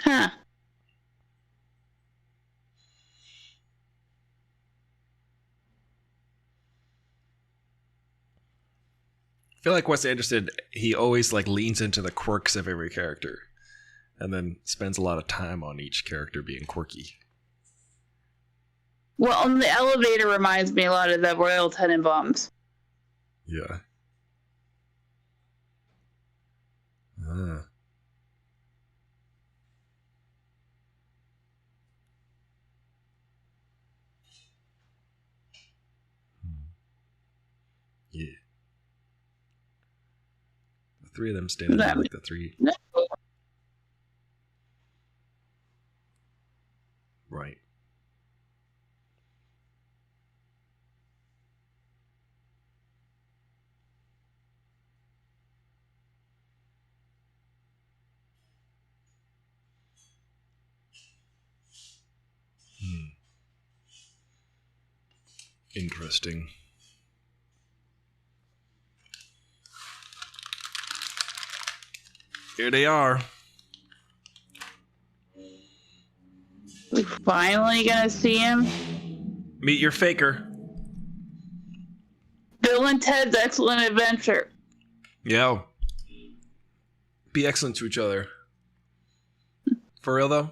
Huh. I feel like Wes Anderson, he always like leans into the quirks of every character and then spends a lot of time on each character being quirky. Well, the elevator reminds me a lot of the Royal Tenenbaums. Yeah. Yeah. The three of them standing there like the three. No. Right. Interesting. Here they are. We finally gonna see him. Meet your faker. Bill and Ted's Excellent Adventure. Yeah. Be excellent to each other. For real though?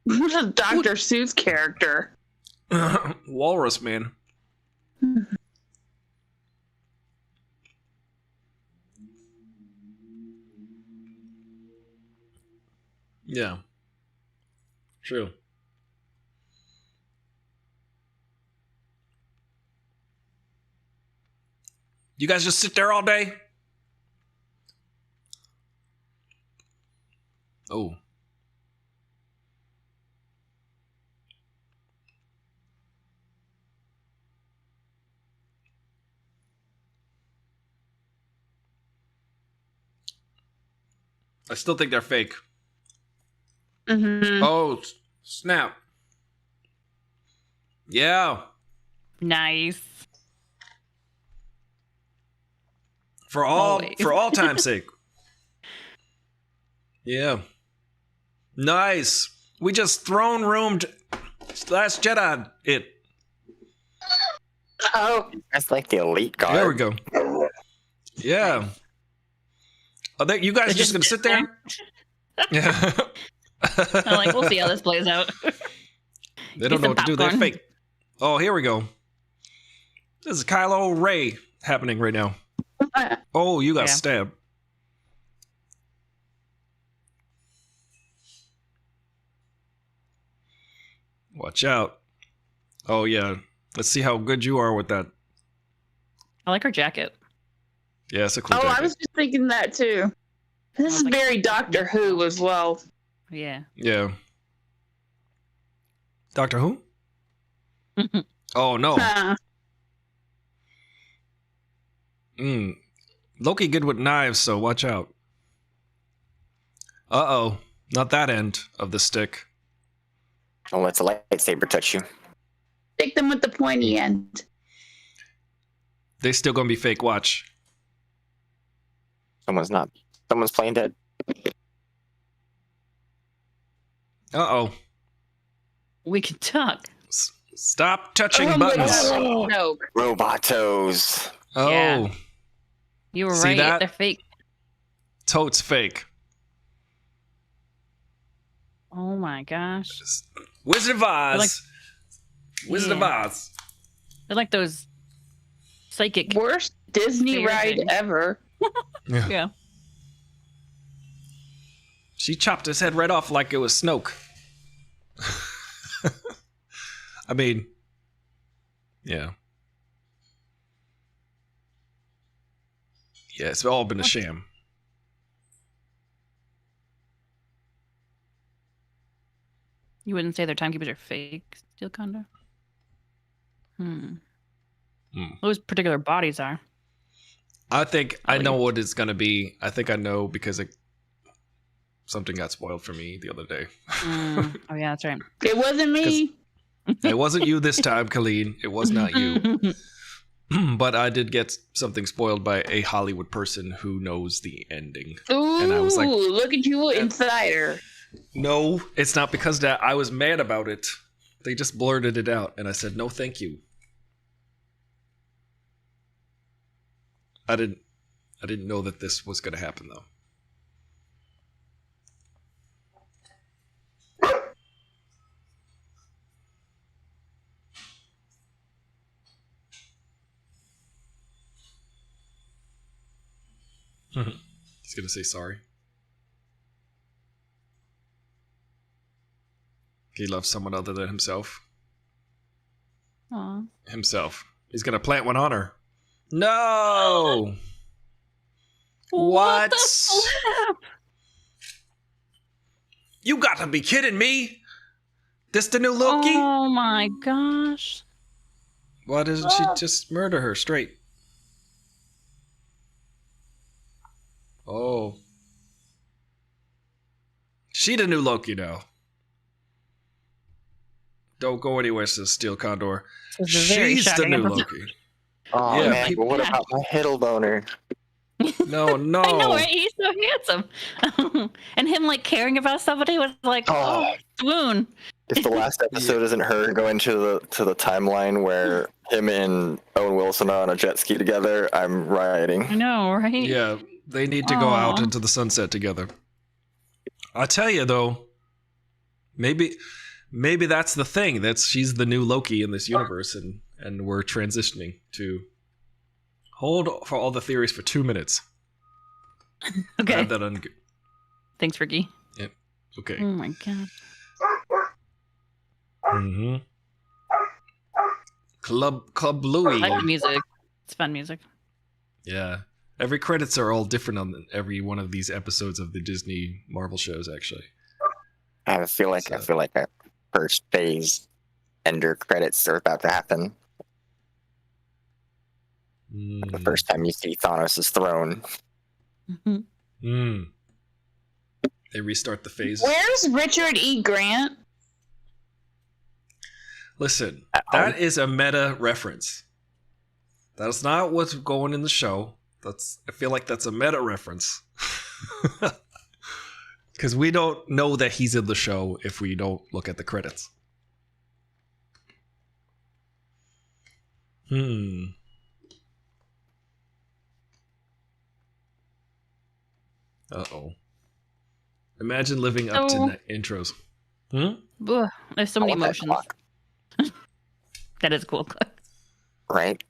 Who's a Dr. Seuss character? Walrus man. Yeah. True. You guys just sit there all day? Oh. I still think they're fake. Mm-hmm. Oh, snap. Yeah. Nice. For all time's sake. Yeah. Nice. We just throne roomed Last Jedi it. Oh. That's like the elite guard. There we go. Yeah. Oh, you guys are just gonna sit there? Yeah. I'm like, we'll see how this plays out. They don't know what to do. They're fake. Oh, here we go. This is Kylo Ray happening right now. Oh, you got stabbed. Watch out. Oh, yeah. Let's see how good you are with that. I like her jacket. Yeah, it's a cool jacket. I was just thinking that too. This is very Doctor Who as well. Yeah. Yeah. Doctor Who? Oh, no. Loki good with knives, so watch out. Uh-oh. Not that end of the stick. Don't let the lightsaber touch you. Stick them with the pointy end. They still gonna be fake, watch. Someone's not. Someone's playing dead. Uh-oh. We can talk. Stop touching buttons. No. Robotos. Oh. Yeah. You were See right. that? They're fake. Totes fake. Oh my gosh. Wizard of Oz. Wizard of Oz. They're like those psychic. Worst Disney favorite ride things. ever. Yeah. She chopped his head right off like it was Snoke. I mean, yeah. Yeah, it's all been a sham. You wouldn't say their timekeepers are fake, Steel Condor? Those particular bodies are. I think I know what it's going to be. I think I know because something got spoiled for me the other day. Oh, yeah, that's right. It wasn't me. It wasn't you this time, Colleen. It was not you. But I did get something spoiled by a Hollywood person who knows the ending. Ooh, And I was like, look at you, insider. no, it's not because that I was mad about it. They just blurted it out, and I said, no, thank you. I didn't know that this was going to happen, though. He's going to say sorry. He loves someone other than himself. Aw. Himself. He's going to plant one on her. No! What? The flap? You got to be kidding me! This the new Loki? Oh my gosh. Why doesn't she just murder her straight? Oh. She the new Loki now. Don't go anywhere, says Steel Condor. This is a very She's the shocking new episode. Loki. Oh Yeah, man, people- but what about my Hiddle boner? No, no. I know, right? He's so handsome. And him like caring about somebody was like, oh, swoon. If the last episode isn't her going to the timeline where him and Owen Wilson are on a jet ski together, I'm rioting. I know, right? Yeah, they need to go out Aw. into the sunset together. I tell you though, maybe that's the thing. That's she's the new Loki in this universe, and we're transitioning to hold for all the theories for 2 minutes. Okay. Add that on. Thanks, Ricky. Yep. Okay. Oh my god. Mm-hmm. Club Louie. I like the music. It's fun music. Yeah. Every credits are all different on every one of these episodes of the Disney Marvel shows. Actually. I feel like a first phase ender credits are about to happen. The first time you see Thanos' throne. They restart the phases. Where's Richard E. Grant? Listen, that is a meta reference. That's not what's going in the show. I feel like that's a meta reference. Because we don't know that he's in the show if we don't look at the credits. Uh-oh. Imagine living up to intros. Ugh, there's so many emotions. That is cool. Right?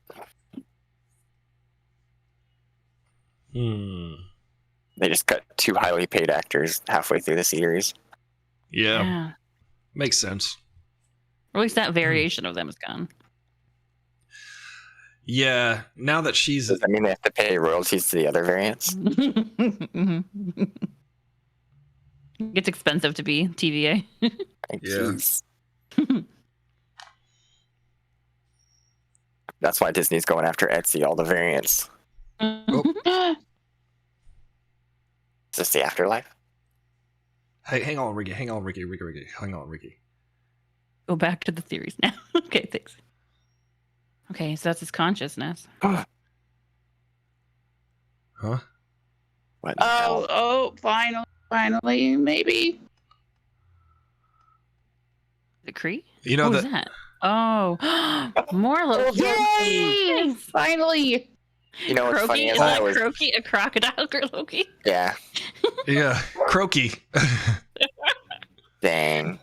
They just got 2 highly paid actors halfway through the series. Yeah. Makes sense. Or at least that variation of them is gone. Yeah, now that she's... Does that mean they have to pay royalties to the other variants? It's expensive to be TVA. Yeah. That's why Disney's going after Etsy, all the variants. Oh. Is this the afterlife? Hey, hang on, Ricky. Hang on, Ricky. Hang on, Ricky. Go back to the theories now. Okay, thanks. Okay, so that's his consciousness. Huh? What? Oh, finally, maybe. The Kree? You know Who's that? Oh, more Loki. Yay! Finally. You know what's funny Is is that Croaky a crocodile or Loki? Yeah. Yeah, Croaky. Dang.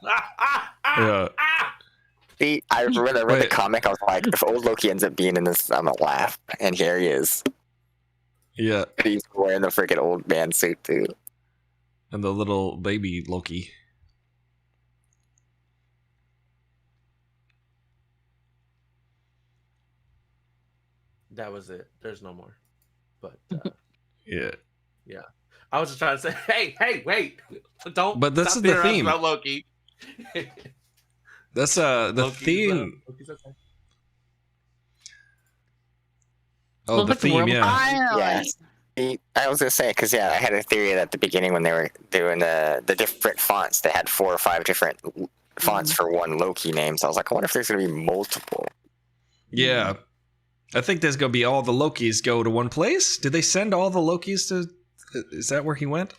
Yeah. See, I read the comic, I was like, if old Loki ends up being in this, I'm gonna laugh. And here he is. Yeah. He's wearing the freaking old man suit, too. And the little baby Loki. That was it. There's no more. But Yeah. yeah, I was just trying to say, hey, wait, don't. But this stop is the being around theme. about Loki. That's the Loki's, theme. Loki's okay. Oh, Well, the that's the theme, world. yeah. Yes. I was gonna say, because I had a theory that at the beginning when they were doing the different fonts, they had 4 or 5 different fonts for one Loki name. So I was like, I wonder if there's gonna be multiple. Yeah. I think there's gonna be all the Lokis go to one place. Did they send all the Lokis to? Is that where he went?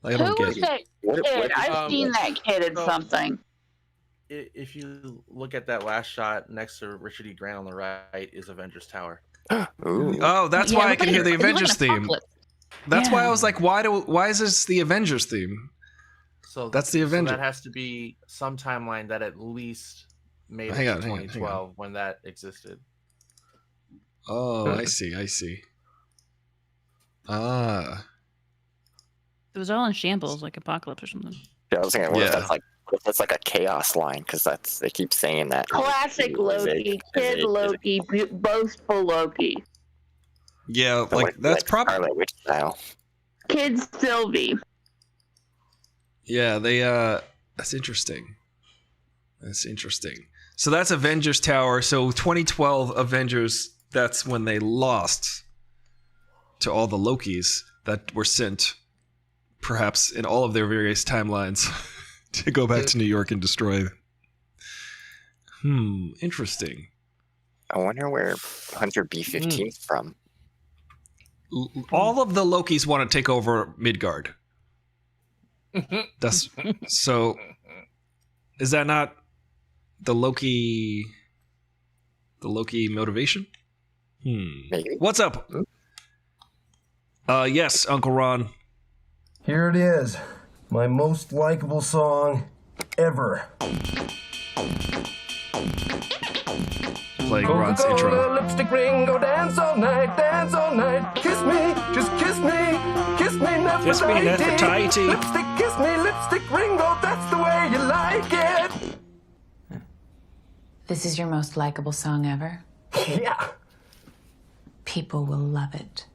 I don't Who was get that kid? I've seen that kid in something. If you look at that last shot next to Richard E. Grant on the right is Avengers Tower. Ooh. Oh, that's why I can hear the Avengers theme. That's why I was like, why is this the Avengers theme? So that's the Avengers. So that has to be some timeline that at least made it to 2012 when that existed. Oh, I see. Ah. It was all in shambles, like Apocalypse or something. Yeah, I was thinking, what if that's like a chaos line? Because they keep saying that. Classic Loki, kid Loki, boastful Loki. Yeah, like that's probably Scarlet Witch style. Kid Sylvie. Yeah, they that's interesting. So that's Avengers Tower. So 2012 Avengers, that's when they lost to all the Lokis that were sent, perhaps in all of their various timelines, to go back to New York and destroy. Interesting. I wonder where Hunter B-15 is from. All of the Lokis want to take over Midgard. That's so. Is that not the Loki motivation? Maybe. What's up? Yes, Uncle Ron. Here it is. My most likable song ever. Playing Ron's intro. Lipstick ring, go dance all night, kiss me, just kiss me, Nefertiti. Kiss me, Nefertiti. Lipstick, kiss me, lipstick ring, oh, that's the way you like it. This is your most likable song ever? Yeah. People will love it.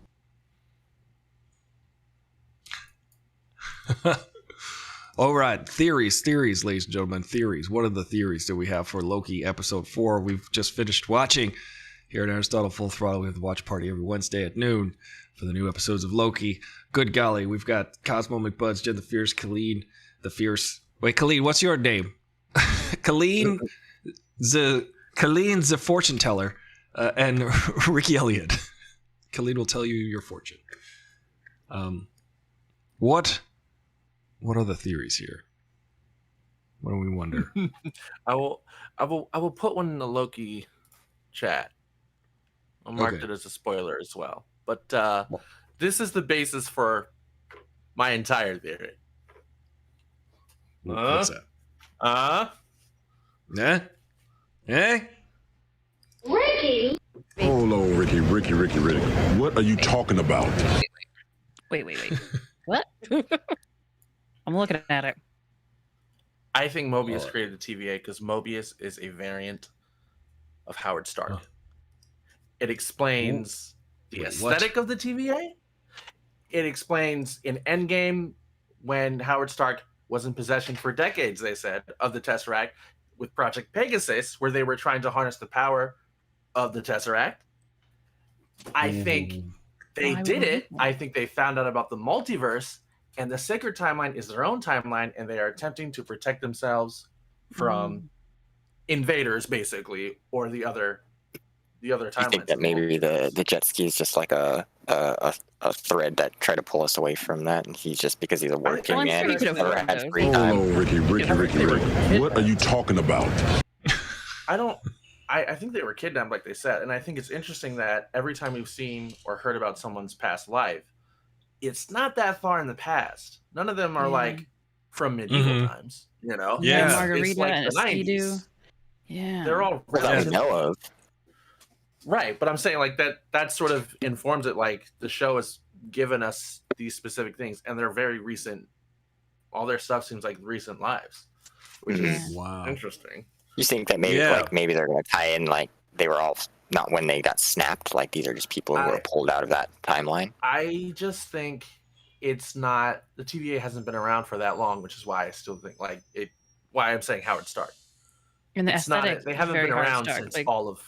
All right, theories, ladies and gentlemen, theories. What are the theories that we have for Loki episode 4? We've just finished watching here at Aristotle Full Throttle. We have the watch party every Wednesday at noon for the new episodes of Loki. Good golly, we've got Cosmo McBuds, Jen the Fierce, Colleen the Fierce. Wait, Colleen, what's your name? Colleen the fortune teller, and Ricky Elliott. Colleen will tell you your fortune. What are the theories here? What do we wonder? I will put one in the Loki chat. I'll mark it as a spoiler as well. But this is the basis for my entire theory. What's that? Yeah? Eh? Ricky. Hold on, Ricky. What are you talking about? Wait. What? I'm looking at it. I think Mobius created the TVA because Mobius is a variant of Howard Stark. It explains the aesthetic of the TVA. It explains in Endgame when Howard Stark was in possession for decades, they said, of the Tesseract with Project Pegasus, where they were trying to harness the power of the Tesseract. I think they did it. I think they found out about the multiverse. And the sacred timeline is their own timeline, and they are attempting to protect themselves from invaders, basically, or the other timelines. I think that maybe the jet ski is just like a thread that tried to pull us away from that, and he's just because he's a working man. Oh, Ricky. What are you talking about? I think they were kidnapped, like they said, and I think it's interesting that every time we've seen or heard about someone's past life, it's not that far in the past. None of them are like from medieval times, you know? Yeah, Margarita it's like and the 90s. Yeah. They're all that we know of. Right, but I'm saying like that sort of informs it, like the show has given us these specific things and they're very recent. All their stuff seems like recent lives, which is interesting. You think that maybe they're going to tie in like they were all not when they got snapped, like these are just people who were pulled out of that timeline? I just think it's not, the TVA hasn't been around for that long, which is why I still think like it, why I'm saying Howard Stark. And the aesthetic, they haven't been around since like, all of,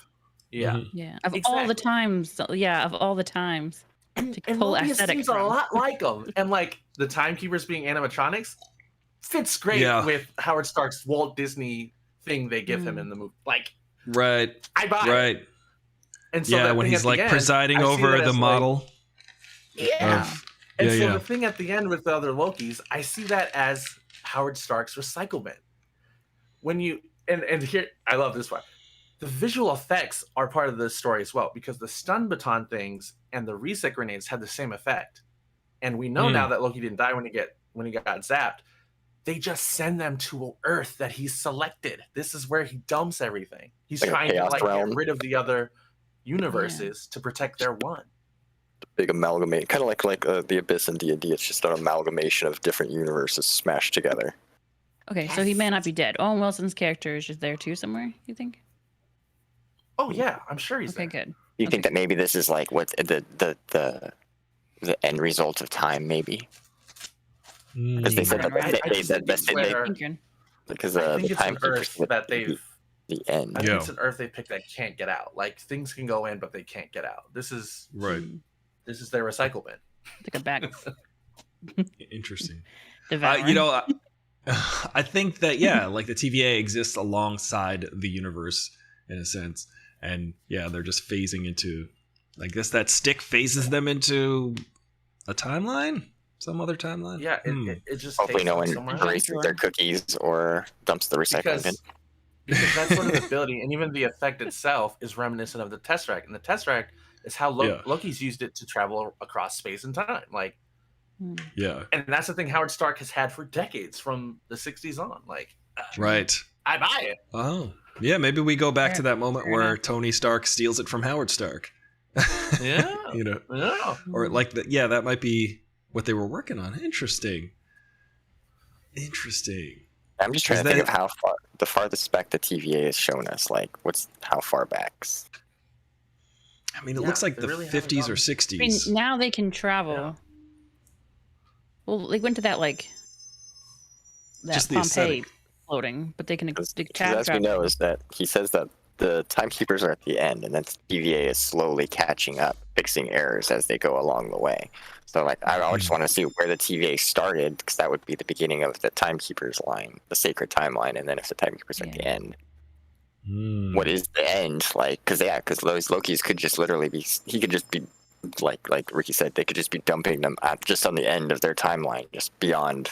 of all the times, to pull aesthetic seems a lot like them. And like the timekeepers being animatronics fits great with Howard Stark's Walt Disney thing they give him in the movie. Like, I buy it. And so yeah, that when thing he's at the like end, presiding I see over that the as, like, model. yeah. And Yeah, so yeah. the thing at the end with the other Lokis, I see that as Howard Stark's recyclement. When you and here, I love this part. The visual effects are part of this story as well, because the stun baton things and the reset grenades had the same effect. And we know now that Loki didn't die when he got zapped. They just send them to Earth that he's selected. This is where he dumps everything. He's Like a trying to chaos realm. get rid of the other universes to protect their one. Big amalgamate, kind of like the Abyss and D&D. It's just an amalgamation of different universes smashed together. Okay, so he may not be dead. Owen Wilson's character is just there too somewhere, you think? Oh yeah, I'm sure he's okay. there. Good. You think that maybe this is like what the end result of time, maybe? Because they said because I think the it's time an Earth that they've the end. I think it's an Earth they picked that can't get out. Like things can go in, but they can't get out. This is This is their recycle bin. Like a bag. Interesting. Devouring. I think that like the TVA exists alongside the universe in a sense, and they're just phasing into. I guess that stick phases them into a timeline, some other timeline. Yeah, it just hopefully no one somewhere. erases their cookies or dumps the recycling bin. Because that sort of ability, and even the effect itself, is reminiscent of the Tesseract, and the Tesseract is how Loki's used it to travel across space and time. Like, and that's the thing Howard Stark has had for decades, from the '60s on. Like, right. I buy it. Oh, yeah. Maybe we go back to that moment where Tony Stark steals it from Howard Stark. Yeah. Or like that. Yeah, that might be what they were working on. Interesting. I'm just trying to think of how far the farthest back the TVA has shown us. Like, how far back? I mean, it looks like the 50s or 60s. I mean, now they can travel. Yeah. Well, they went to that just Pompeii floating, but they can as we know is that he says that the timekeepers are at the end, and then TVA is slowly catching up, fixing errors as they go along the way. So, like, I just want to see where the TVA started, because that would be the beginning of the timekeepers line, the sacred timeline, and then if the timekeepers are at the end, what is the end? Like, because those Lokis could just literally be, he could just be, like Ricky said, they could just be dumping them just on the end of their timeline, just beyond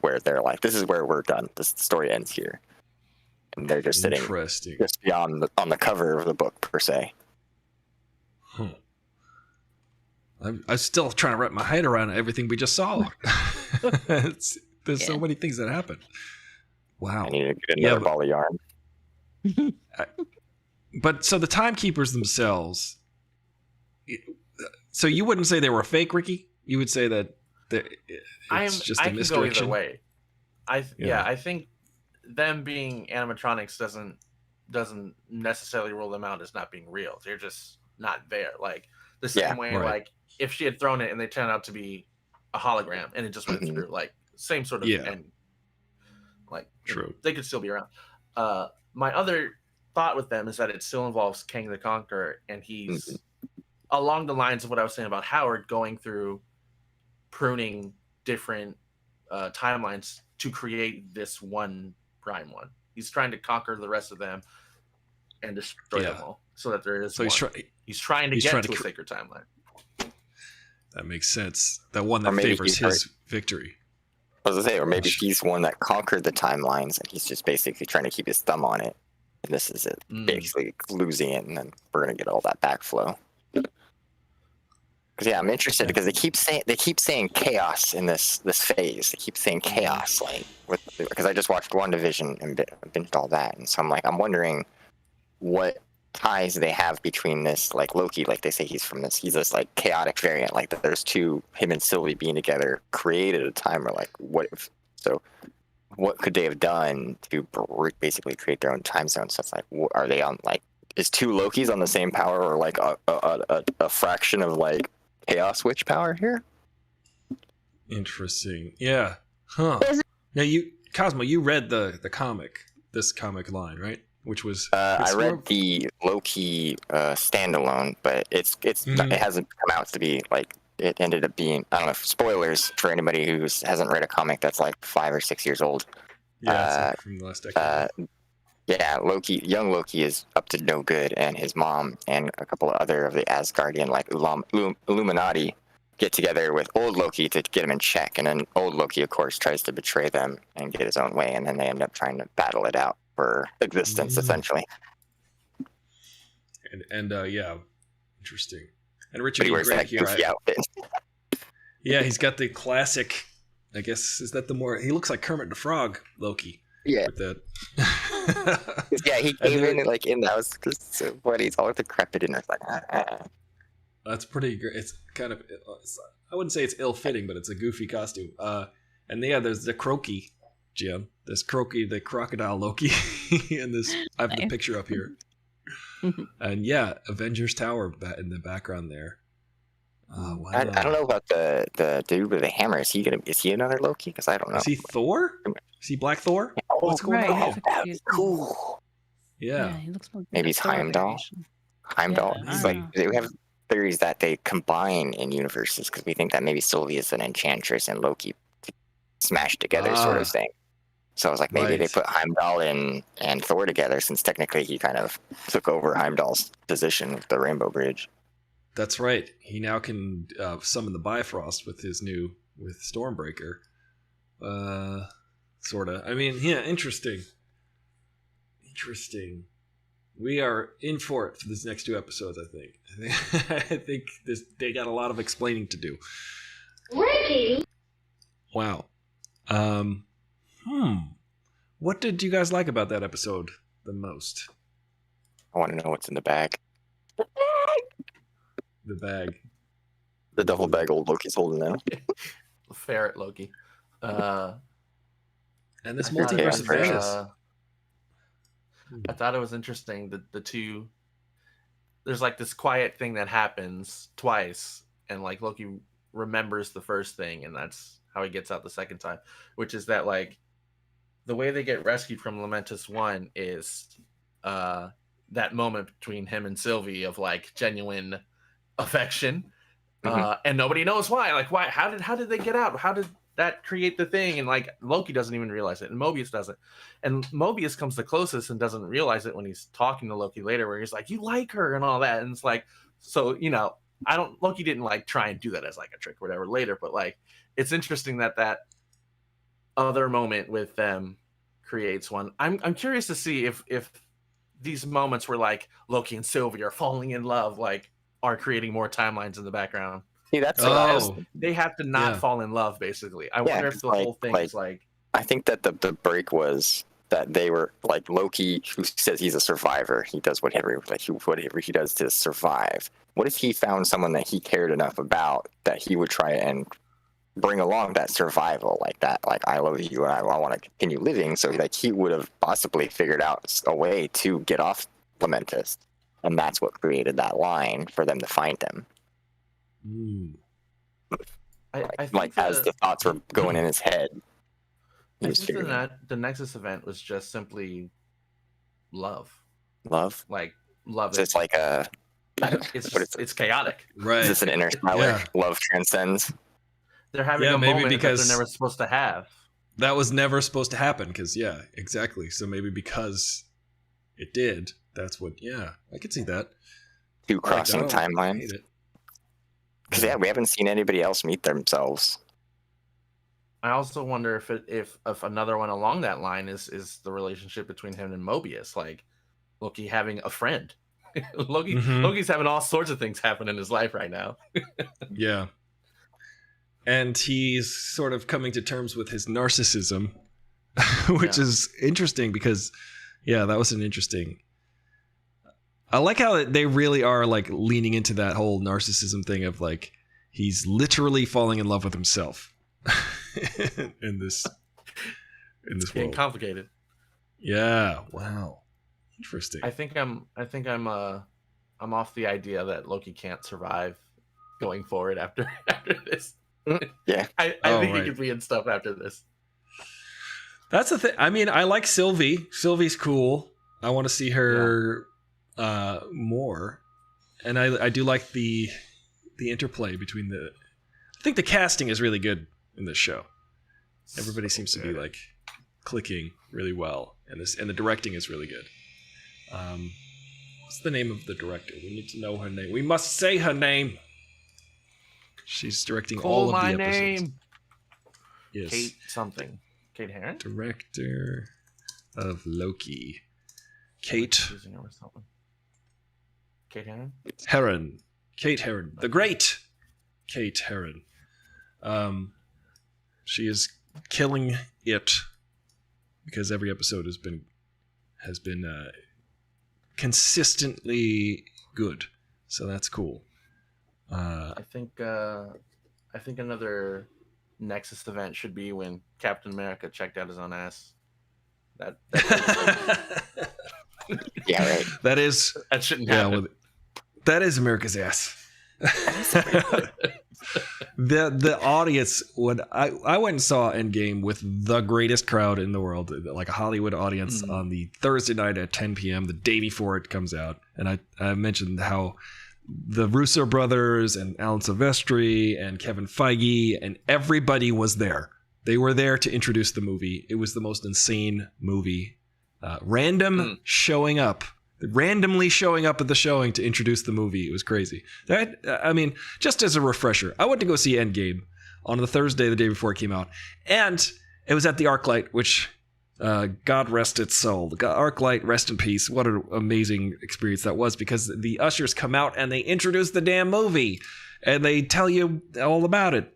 where they're like, this is where we're done. This story ends here. And they're just sitting just beyond on the cover of the book, per se. I'm still trying to wrap my head around everything we just saw. There's so many things that happen. Wow. I need to get another ball of yarn. But so the timekeepers themselves, so you wouldn't say they were fake, Ricky? You would say that it's just a misdirection? Go either way. I think them being animatronics doesn't necessarily rule them out as not being real. They're just not there. Like the same way, like if she had thrown it and they turned out to be a hologram and it just went through, like same sort of end. Like true, they could still be around. My other thought with them is that it still involves Kang the Conqueror, and he's along the lines of what I was saying about Howard going through pruning different timelines to create this one prime one. He's trying to conquer the rest of them and destroy them all, so that there is. So he's trying to get to a sacred timeline. That makes sense. That one that favors his victory. I was gonna say, or maybe he's one that conquered the timelines, and he's just basically trying to keep his thumb on it. And this is it, basically losing it, and then we're gonna get all that backflow. Because I'm interested because they keep saying chaos in this phase. They keep saying chaos, like because I just watched WandaVision and binged all that, and so I'm wondering what ties they have between this, like Loki, like they say he's this like chaotic variant, like that there's him and Sylvie being together created a time, or like what could they have done to basically create their own time zone? So it's like, are they on, like, is two Lokis on the same power, or like a fraction of like Chaos Witch power here? Interesting. Yeah. Huh. Now Cosmo, you read this comic line, right? Which was I read the Loki standalone, but it hasn't come out to be like, it ended up being, I don't know, spoilers for anybody who hasn't read a comic that's like 5 or 6 years old. Yeah, from the last decade. Yeah, young Loki is up to no good, and his mom and a couple of other of the Asgardian Illuminati get together with old Loki to get him in check, and then old Loki, of course, tries to betray them and get his own way, and then they end up trying to battle it out for existence, essentially. And yeah, interesting. And But Richard he E. wears Grant that here. goofy outfit. Yeah, he's got the classic. I guess is that the more he looks like Kermit the Frog Loki. Yeah. With that. Yeah, he came in like in that was just so funny. He's all decrepit and it's like. That's pretty great. It's kind of. I wouldn't say it's ill-fitting, but it's a goofy costume. And yeah, there's the Croaky, Jim. There's Croaky, the crocodile Loki, and this. I have the picture up here. And yeah, Avengers Tower in the background there. Wow. I don't know about the dude with the hammer. Is he another Loki? Because I don't know. Is he Thor? Is he Black Thor? What's going on? That would be cool. Yeah. He looks like Maybe it's Heimdall. Heimdall. Yeah, He's like we have theories that they combine in universes because we think that maybe Sylvie is an enchantress and Loki smashed together sort of thing. So I was like, maybe they put Heimdall and Thor together since technically he kind of took over Heimdall's position with the Rainbow Bridge. That's right. He now can summon the Bifrost with Stormbreaker. Sorta. I mean, yeah, interesting. Interesting. We are in for it for these next 2 episodes, I think. I think they got a lot of explaining to do. Ricky! Wow. What did you guys like about that episode the most? I want to know what's in the bag. The bag. The duffel bag old Loki's holding now. Ferret Loki. And this multiverse of Venus. I thought it was interesting that the two. There's like this quiet thing that happens twice, and like Loki remembers the first thing, and that's how he gets out the second time. Which is that like the way they get rescued from Lamentus 1 is that moment between him and Sylvie of like genuine affection, and nobody knows why. Like why? How did they get out? How did that create the thing? And like Loki doesn't even realize it, and Mobius doesn't. And Mobius comes the closest and doesn't realize it when he's talking to Loki later, where he's like, "You like her" and all that. And it's like, so Loki didn't like try and do that as like a trick or whatever later, but like it's interesting that other moment with them creates one. I'm curious to see if these moments where like Loki and Sylvie are falling in love like are creating more timelines in the background. See, that's they have to not fall in love, basically. I wonder if the whole thing is like. I think that the break was that they were like Loki, who says he's a survivor. He does whatever he does to survive. What if he found someone that he cared enough about that he would try and bring along that survival, like that, like I love you and I want to continue living. So like he would have possibly figured out a way to get off Lamentus, and that's what created that line for them to find him. I think as the thoughts were going in his head, I think the Nexus event was just simply love. Love, like love. So it's like a. It's chaotic. Right. Is this an interstellar love transcends? They're having a moment that they're never supposed to have. That was never supposed to happen because, exactly. So maybe because it did, that's what, I could see that. Two crossing timelines. Because, we haven't seen anybody else meet themselves. I also wonder if another one along that line is the relationship between him and Mobius, like Loki having a friend. Loki's having all sorts of things happen in his life right now. Yeah. And he's sort of coming to terms with his narcissism, which is interesting because, that was an interesting. I like how they really are like leaning into that whole narcissism thing of like he's literally falling in love with himself in this getting world. Complicated. Yeah. Wow. Interesting. I think I'm off the idea that Loki can't survive going forward after this. Yeah, I think he could be in stuff after this. That's the thing. I mean, I like Sylvie. Sylvie's cool. I want to see her more, and I do like the interplay between the. I think the casting is really good in this show. Everybody seems to be like clicking really well, and the directing is really good. What's the name of the director? We need to know her name. We must say her name. She's directing all of the episodes. Name. Yes. Kate something. Kate Herron? Director of Loki. Kate Kate Herron? Herron. Kate Herron. The great Kate Herron. She is killing it because every episode has been consistently good. So that's cool. I think another Nexus event should be when Captain America checked out his own ass. That yeah, right. That shouldn't happen. Well, that is America's ass. The audience, when I went and saw Endgame with the greatest crowd in the world, like a Hollywood audience, on the Thursday night at 10 p.m. the day before it comes out, and I mentioned how the Russo brothers and Alan Silvestri and Kevin Feige and everybody was there. They were there to introduce the movie. It was the most insane movie. Randomly showing up at the showing to introduce the movie. It was crazy. Just as a refresher, I went to go see Endgame on the Thursday, the day before it came out. And it was at the ArcLight, which, God rest its soul. The ArcLight, rest in peace. What an amazing experience that was, because the ushers come out and they introduce the damn movie. And they tell you all about it.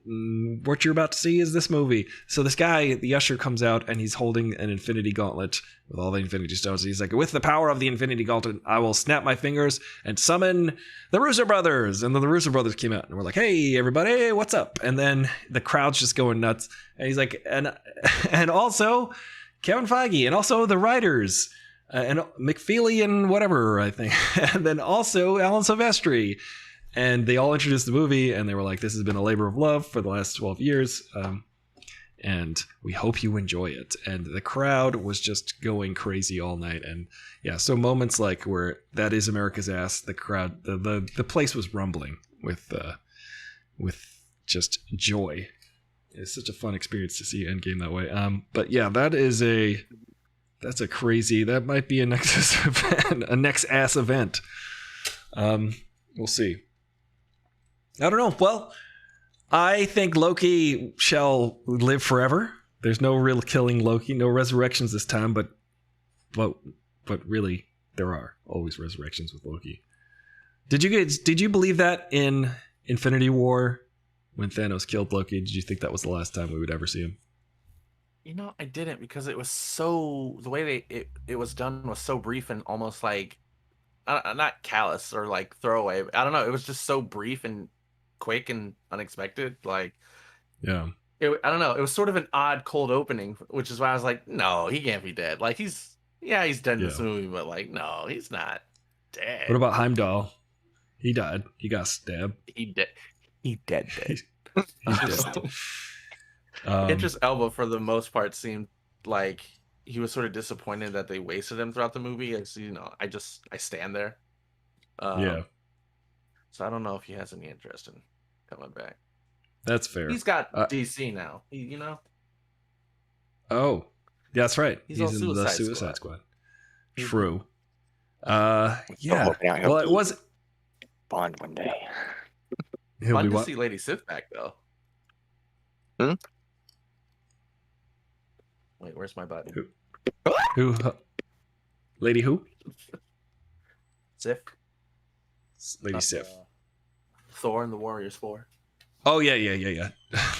What you're about to see is this movie. So this guy, the usher, comes out and he's holding an Infinity Gauntlet with all the Infinity Stones. He's like, with the power of the Infinity Gauntlet, I will snap my fingers and summon the Russo brothers. And then the Russo brothers came out and we're like, hey, everybody, what's up? And then the crowd's just going nuts. And he's like, and also Kevin Feige, and also the writers, and McFeely and whatever, I think. And then also Alan Silvestri. And they all introduced the movie, and they were like, this has been a labor of love for the last 12 years, and we hope you enjoy it. And the crowd was just going crazy all night. And yeah, so moments like where that is America's ass, the crowd, the place was rumbling with just joy. It's such a fun experience to see Endgame that way. But yeah, that's a crazy, that might be a Nexus event, a Nex ass event. We'll see. I don't know. Well, I think Loki shall live forever. There's no real killing Loki, no resurrections this time, but really there are always resurrections with Loki. Did you believe that in Infinity War when Thanos killed Loki? Did you think that was the last time we would ever see him? I didn't, because it was so, the way it was done was so brief and almost like not callous or like throwaway. I don't know. It was just so brief and quick and unexpected. Like, yeah, I don't know. It was sort of an odd cold opening, which is why I was like, no, he can't be dead. Like he's dead in this movie, but like, no, he's not dead. What about Heimdall? He died. He got stabbed. He dead. He's dead. Dead. Idris Elba, for the most part, seemed like he was sort of disappointed that they wasted him throughout the movie. As I stand there. Yeah. So I don't know if he has any interest in coming back. That's fair. He's got DC now. Oh, that's right. He's in the Suicide Squad. True. Yeah. Well, it was Bond one day. Fun to see Lady Sif back though. Wait, where's my button? Who? Lady who? Sif. Lady Sif. Thor and the Warriors 4. Oh yeah.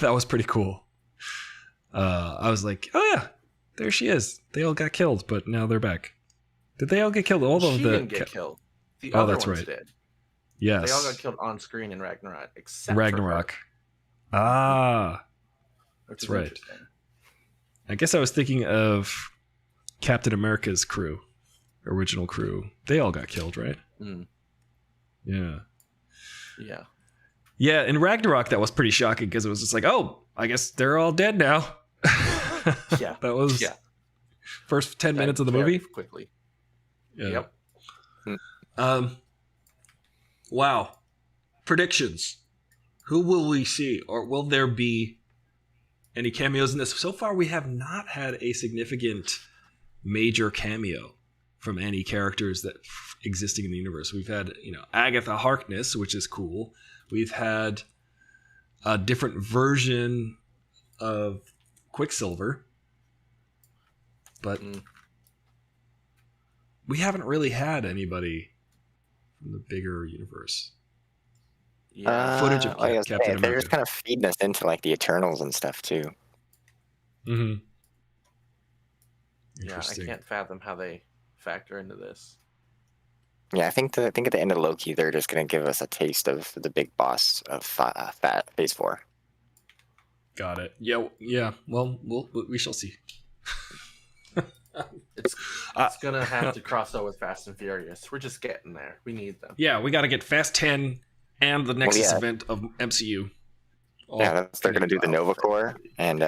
That was pretty cool. I was like, oh yeah, there she is. They all got killed, but now they're back. Did they all get killed? She didn't get killed. The other that's ones right. did. Yes. They all got killed on screen in Ragnarok, except Ragnarok. For her. That's right. I guess I was thinking of Captain America's crew, original crew. They all got killed, right? Yeah. Yeah, in Ragnarok, that was pretty shocking because it was just like, oh, I guess they're all dead now. Yeah. That was first 10 minutes of the movie. Quickly. Yeah. Yep. Wow. Predictions. Who will we see? Or will there be any cameos in this. So far, we have not had a significant major cameo from any characters that existing in the universe. We've had, Agatha Harkness, which is cool. We've had a different version of Quicksilver, but we haven't really had anybody from the bigger universe. Footage of Captain America. They're just kind of feeding us into like the Eternals and stuff too. Mm-hmm. Yeah, I can't fathom how they factor into this. Yeah, I think at the end of Loki, they're just going to give us a taste of the big boss of Phase 4. Got it. Yeah. Well, we shall see. It's gonna have to cross over with Fast and Furious. We're just getting there. We need them. Yeah, we got to get Fast 10 and the Nexus event of MCU. They're going to do the Nova Corps, and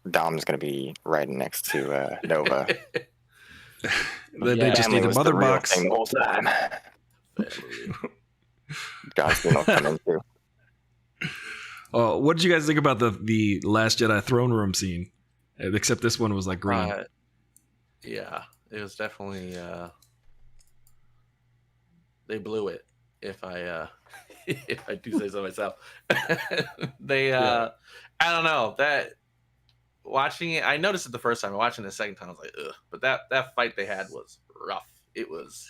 Dom's going to be riding next to Nova. They just need a mother box. The whole time. John Cena will come in too. What did you guys think about the Last Jedi throne room scene? Except this one was like green. Yeah, it was definitely. They blew it. If I do say so myself, I don't know that. Watching it, I noticed it the first time. Watching it the second time, I was like, ugh. But that fight they had was rough. It was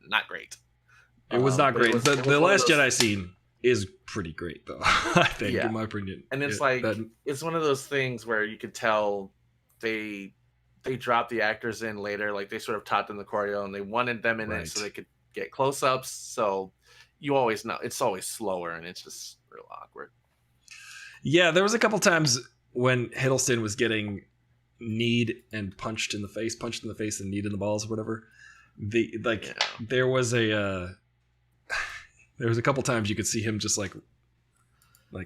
not great. It was not great. The Last Jedi scene is pretty great, though. I think, in my opinion. And it's it's one of those things where you could tell they dropped the actors in later, like they sort of taught them the choreo, and they wanted them in it so they could get close-ups. So you always know it's always slower, and it's just real awkward. Yeah, there was a couple times when Hiddleston was getting kneed and punched in the face and kneed in the balls or whatever. There was a couple times you could see him just like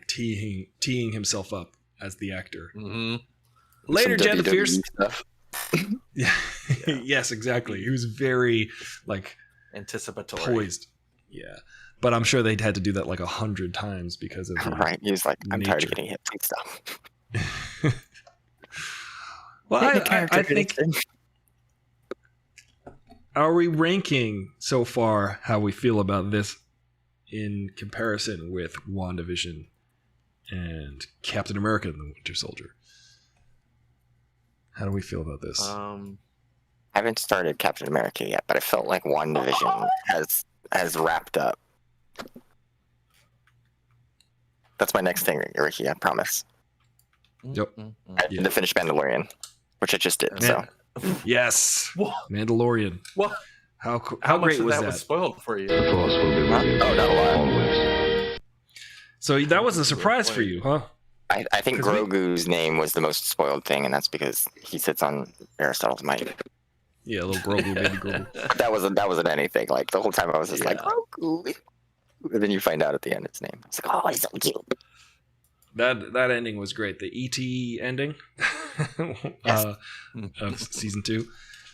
teeing himself up as the actor. Mm-hmm. Later, Jed the Fierce stuff. Yes, exactly. He was very anticipatory, poised. Yeah. But I'm sure they'd had to do that 100 times because of right. He was like, I'm tired of getting hit. Please stop. Well, I think. Are we ranking so far how we feel about this in comparison with WandaVision and Captain America and the Winter Soldier? How do we feel about this? I haven't started Captain America yet, but I felt like WandaVision has wrapped up. That's my next thing, Ricky, I promise. Yep. I had to finish Mandalorian, which I just did. Yes. Mandalorian. What? How great was that? Was spoiled for you? The Force will be with you. Oh, not a lot. Always. So that was a surprise for you, huh? I think Grogu's name was the most spoiled thing, and that's because he sits on Aristotle's mic. Yeah, little Grogu, baby Grogu. That wasn't anything. Like the whole time I was just like Grogu. And then you find out at the end its name. It's like, oh, he's so cute. That ending was great. The E.T. ending of season 2.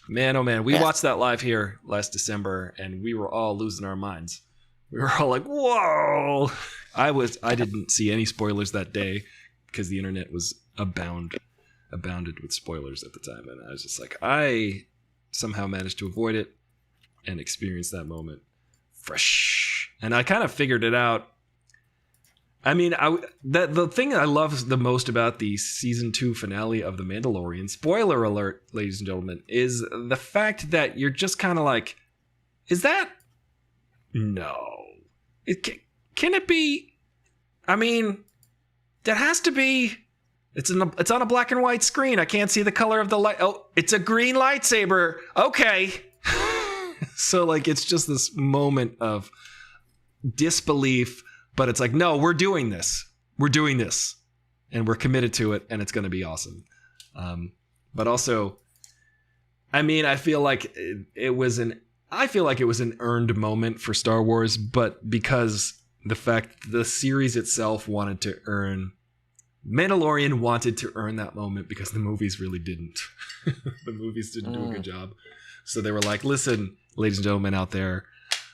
Man, oh man, we watched that live here last December, and we were all losing our minds. We were all like, "Whoa!" I didn't see any spoilers that day because the internet was abounded with spoilers at the time, and I was just like, I somehow managed to avoid it and experience that moment fresh. And I kind of figured it out. I mean, the thing I love the most about the season 2 finale of The Mandalorian, spoiler alert, ladies and gentlemen, is the fact that you're just kind of like, is that? No. Can it be? I mean, that has to be. It's on a black and white screen. I can't see the color of the light. Oh, it's a green lightsaber. Okay. So it's just this moment of disbelief. But it's like, no, we're doing this. We're doing this. And we're committed to it, and it's going to be awesome. But also, I mean, I feel like it was an earned moment for Star Wars, but because the fact the series itself wanted to earn, Mandalorian wanted to earn that moment because the movies really didn't. The movies didn't do a good job. So they were like, listen, ladies and gentlemen out there,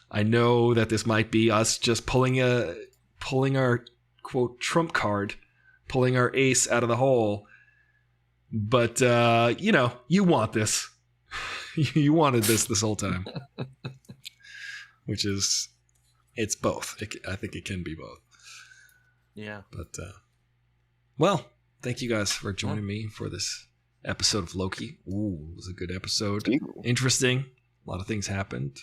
I know that this might be us just pulling our quote trump card, pulling our ace out of the hole, But you want this. You wanted this whole time. Which is, it's both. I think it can be both. Yeah. But well, thank you guys for joining me for this episode of Loki. Ooh, it was a good episode. Interesting. A lot of things happened.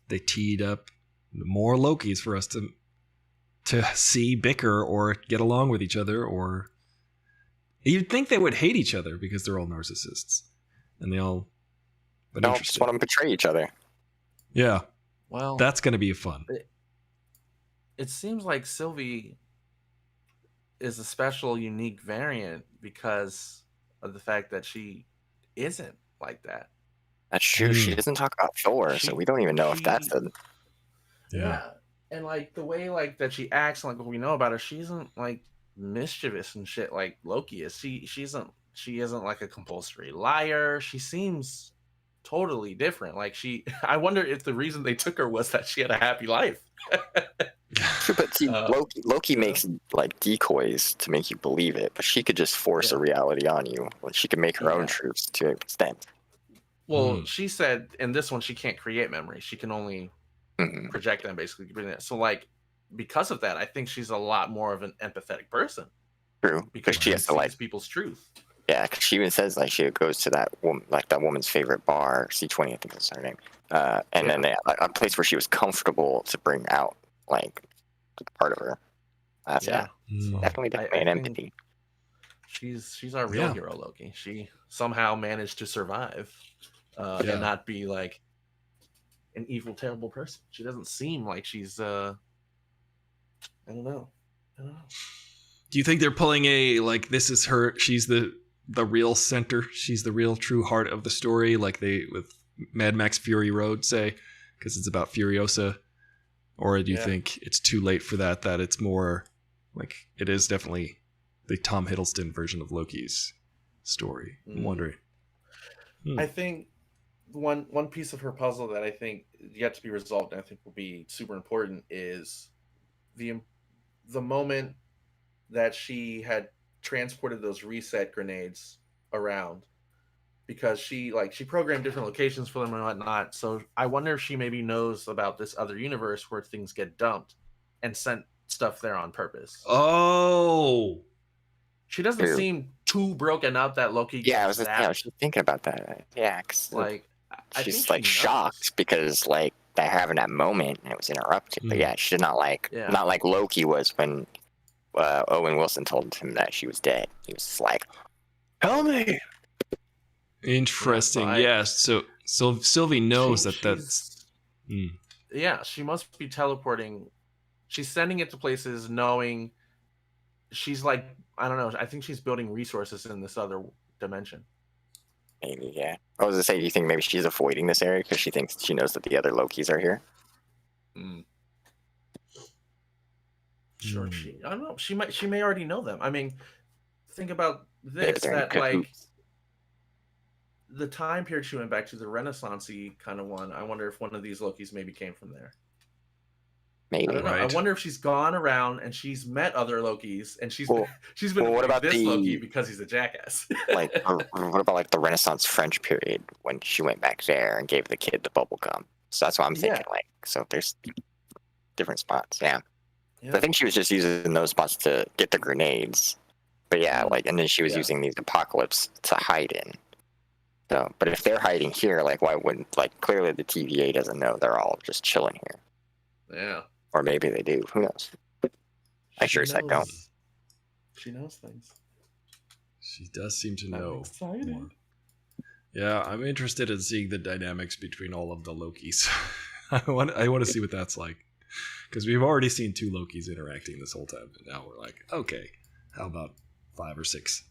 They teed up more Lokis for us to see bicker or get along with each other, or you'd think they would hate each other because they're all narcissists. And they all just want to betray each other. Yeah. Well, that's going to be fun. It seems like Sylvie is a special, unique variant because of the fact that she isn't like that. That's true. She doesn't talk about Thor, so we don't even know if that's the. Yeah. And like the way like that she acts, like what we know about her, she isn't like mischievous and shit like Loki is. She isn't like a compulsory liar. She seems totally different. Like I wonder if the reason they took her was that she had a happy life. But see, Loki makes like decoys to make you believe it, but she could just force a reality on you. Like, she could make her own truths to an extent. Well, she said in this one she can't create memories. She can only project them, basically. So like because of that, I think she's a lot more of an empathetic person. True, because she has to like people's truth. Yeah, because she even says like she goes to that woman, like that woman's favorite bar, C20, I think that's her name, and then a place where she was comfortable to bring out like part of her. Definitely an empathy. She's our real hero, Loki. She somehow managed to survive and not be like an evil, terrible person. She doesn't seem like she's I don't know. Do you think they're pulling this is her, she's the real center, she's the real true heart of the story, like they with Mad Max Fury Road say, because it's about Furiosa? Or do you think it's too late for that it's more like it is definitely the Tom Hiddleston version of Loki's story? I'm wondering. I think one piece of her puzzle that I think yet to be resolved, and I think will be super important, is the moment that she had transported those reset grenades around, because she programmed different locations for them and whatnot. So I wonder if she maybe knows about this other universe where things get dumped and sent stuff there on purpose. Oh, she doesn't seem too broken up that Loki. Yeah, I was thinking about that. Yeah, she's like shocked because like they're having that moment and it was interrupted. But yeah, she's not like Loki was when Owen Wilson told him that she was dead. He was just like, "Tell me." Interesting. Yes. So Sylvie knows that's. Yeah, she must be teleporting. She's sending it to places, knowing she's like, I don't know. I think she's building resources in this other dimension. Maybe, yeah. I was gonna say, do you think maybe she's avoiding this area because she knows that the other Lokis are here? Sure. I don't know. She may already know them. I mean, think about this: that like the time period she went back to, the Renaissance-y kind of one. I wonder if one of these Lokis maybe came from there. Maybe. I don't know. I wonder if she's gone around and she's met other Lokis, and she's been what about this Loki because he's a jackass. Like, what about like the Renaissance French period when she went back there and gave the kid the bubble gum? So that's what I'm thinking. Like, so there's different spots. Yeah. I think she was just using those spots to get the grenades. But yeah, like, and then she was using these apocalypse to hide in. So, but if they're hiding here, like, why wouldn't, like, clearly the TVA doesn't know they're all just chilling here. Yeah. Or maybe they do. Who knows? I sure as heck don't. She knows things. She does seem to know. Exciting. Yeah, I'm interested in seeing the dynamics between all of the Lokis. I want to see what that's like. Because we've already seen 2 Lokis interacting this whole time. And now we're like, okay, how about 5 or 6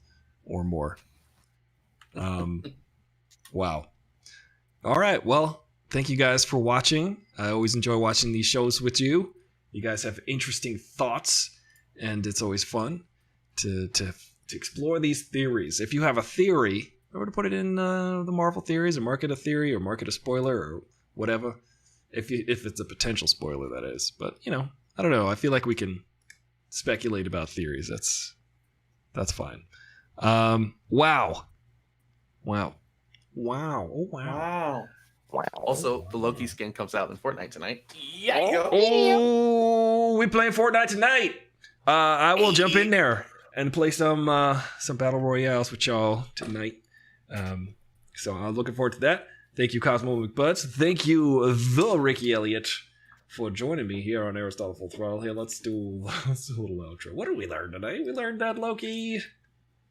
or more? Wow. All right. Well, thank you guys for watching. I always enjoy watching these shows with you. You guys have interesting thoughts, and it's always fun to explore these theories. If you have a theory, I would put it in the Marvel theories, or market a theory, or market a spoiler, or whatever. If it's a potential spoiler, that is. But I don't know. I feel like we can speculate about theories. That's fine. Wow. Wow. Wow. Oh, wow. Wow. Also, the Loki skin comes out in Fortnite tonight. Yeah. Oh, we playing Fortnite tonight. I will jump in there and play some battle royales with y'all tonight. So I'm looking forward to that. Thank you, Cosmo McButts. Thank you, the Ricky Elliott, for joining me here on Aristotle Full Throttle. Here, let's do a little outro. What did we learn today? We learned that Loki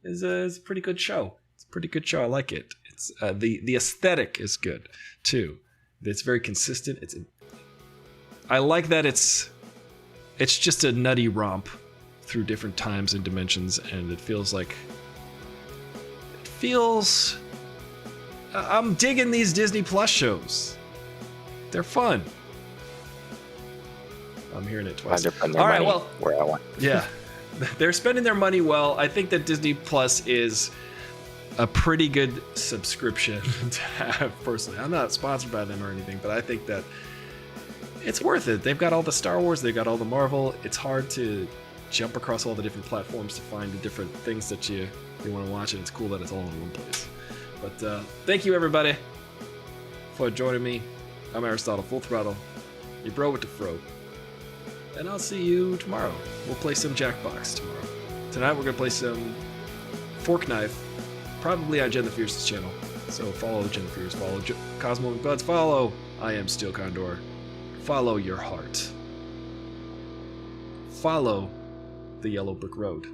is a pretty good show. It's a pretty good show. I like it. It's the aesthetic is good too. It's very consistent. I like that it's just a nutty romp through different times and dimensions, and it feels I'm digging these Disney Plus shows. They're fun. I'm hearing it twice. All right, well, where I want. Yeah, they're spending their money well. I think that Disney Plus is a pretty good subscription to have personally. I'm not sponsored by them or anything, but I think that it's worth it. They've got all the Star Wars, they've got all the Marvel. It's hard to jump across all the different platforms to find the different things that you want to watch, and it's cool that it's all in one place. But thank you, everybody, for joining me. I'm Aristotle Full Throttle, your bro with the fro. And I'll see you tomorrow. We'll play some Jackbox tomorrow. Tonight we're going to play some Fork Knife, probably on Jen the Fierce's channel. So follow Jen the Fierce, follow Cosmo McBuds, follow I Am Steel Condor, follow your heart. Follow the Yellow Brick Road.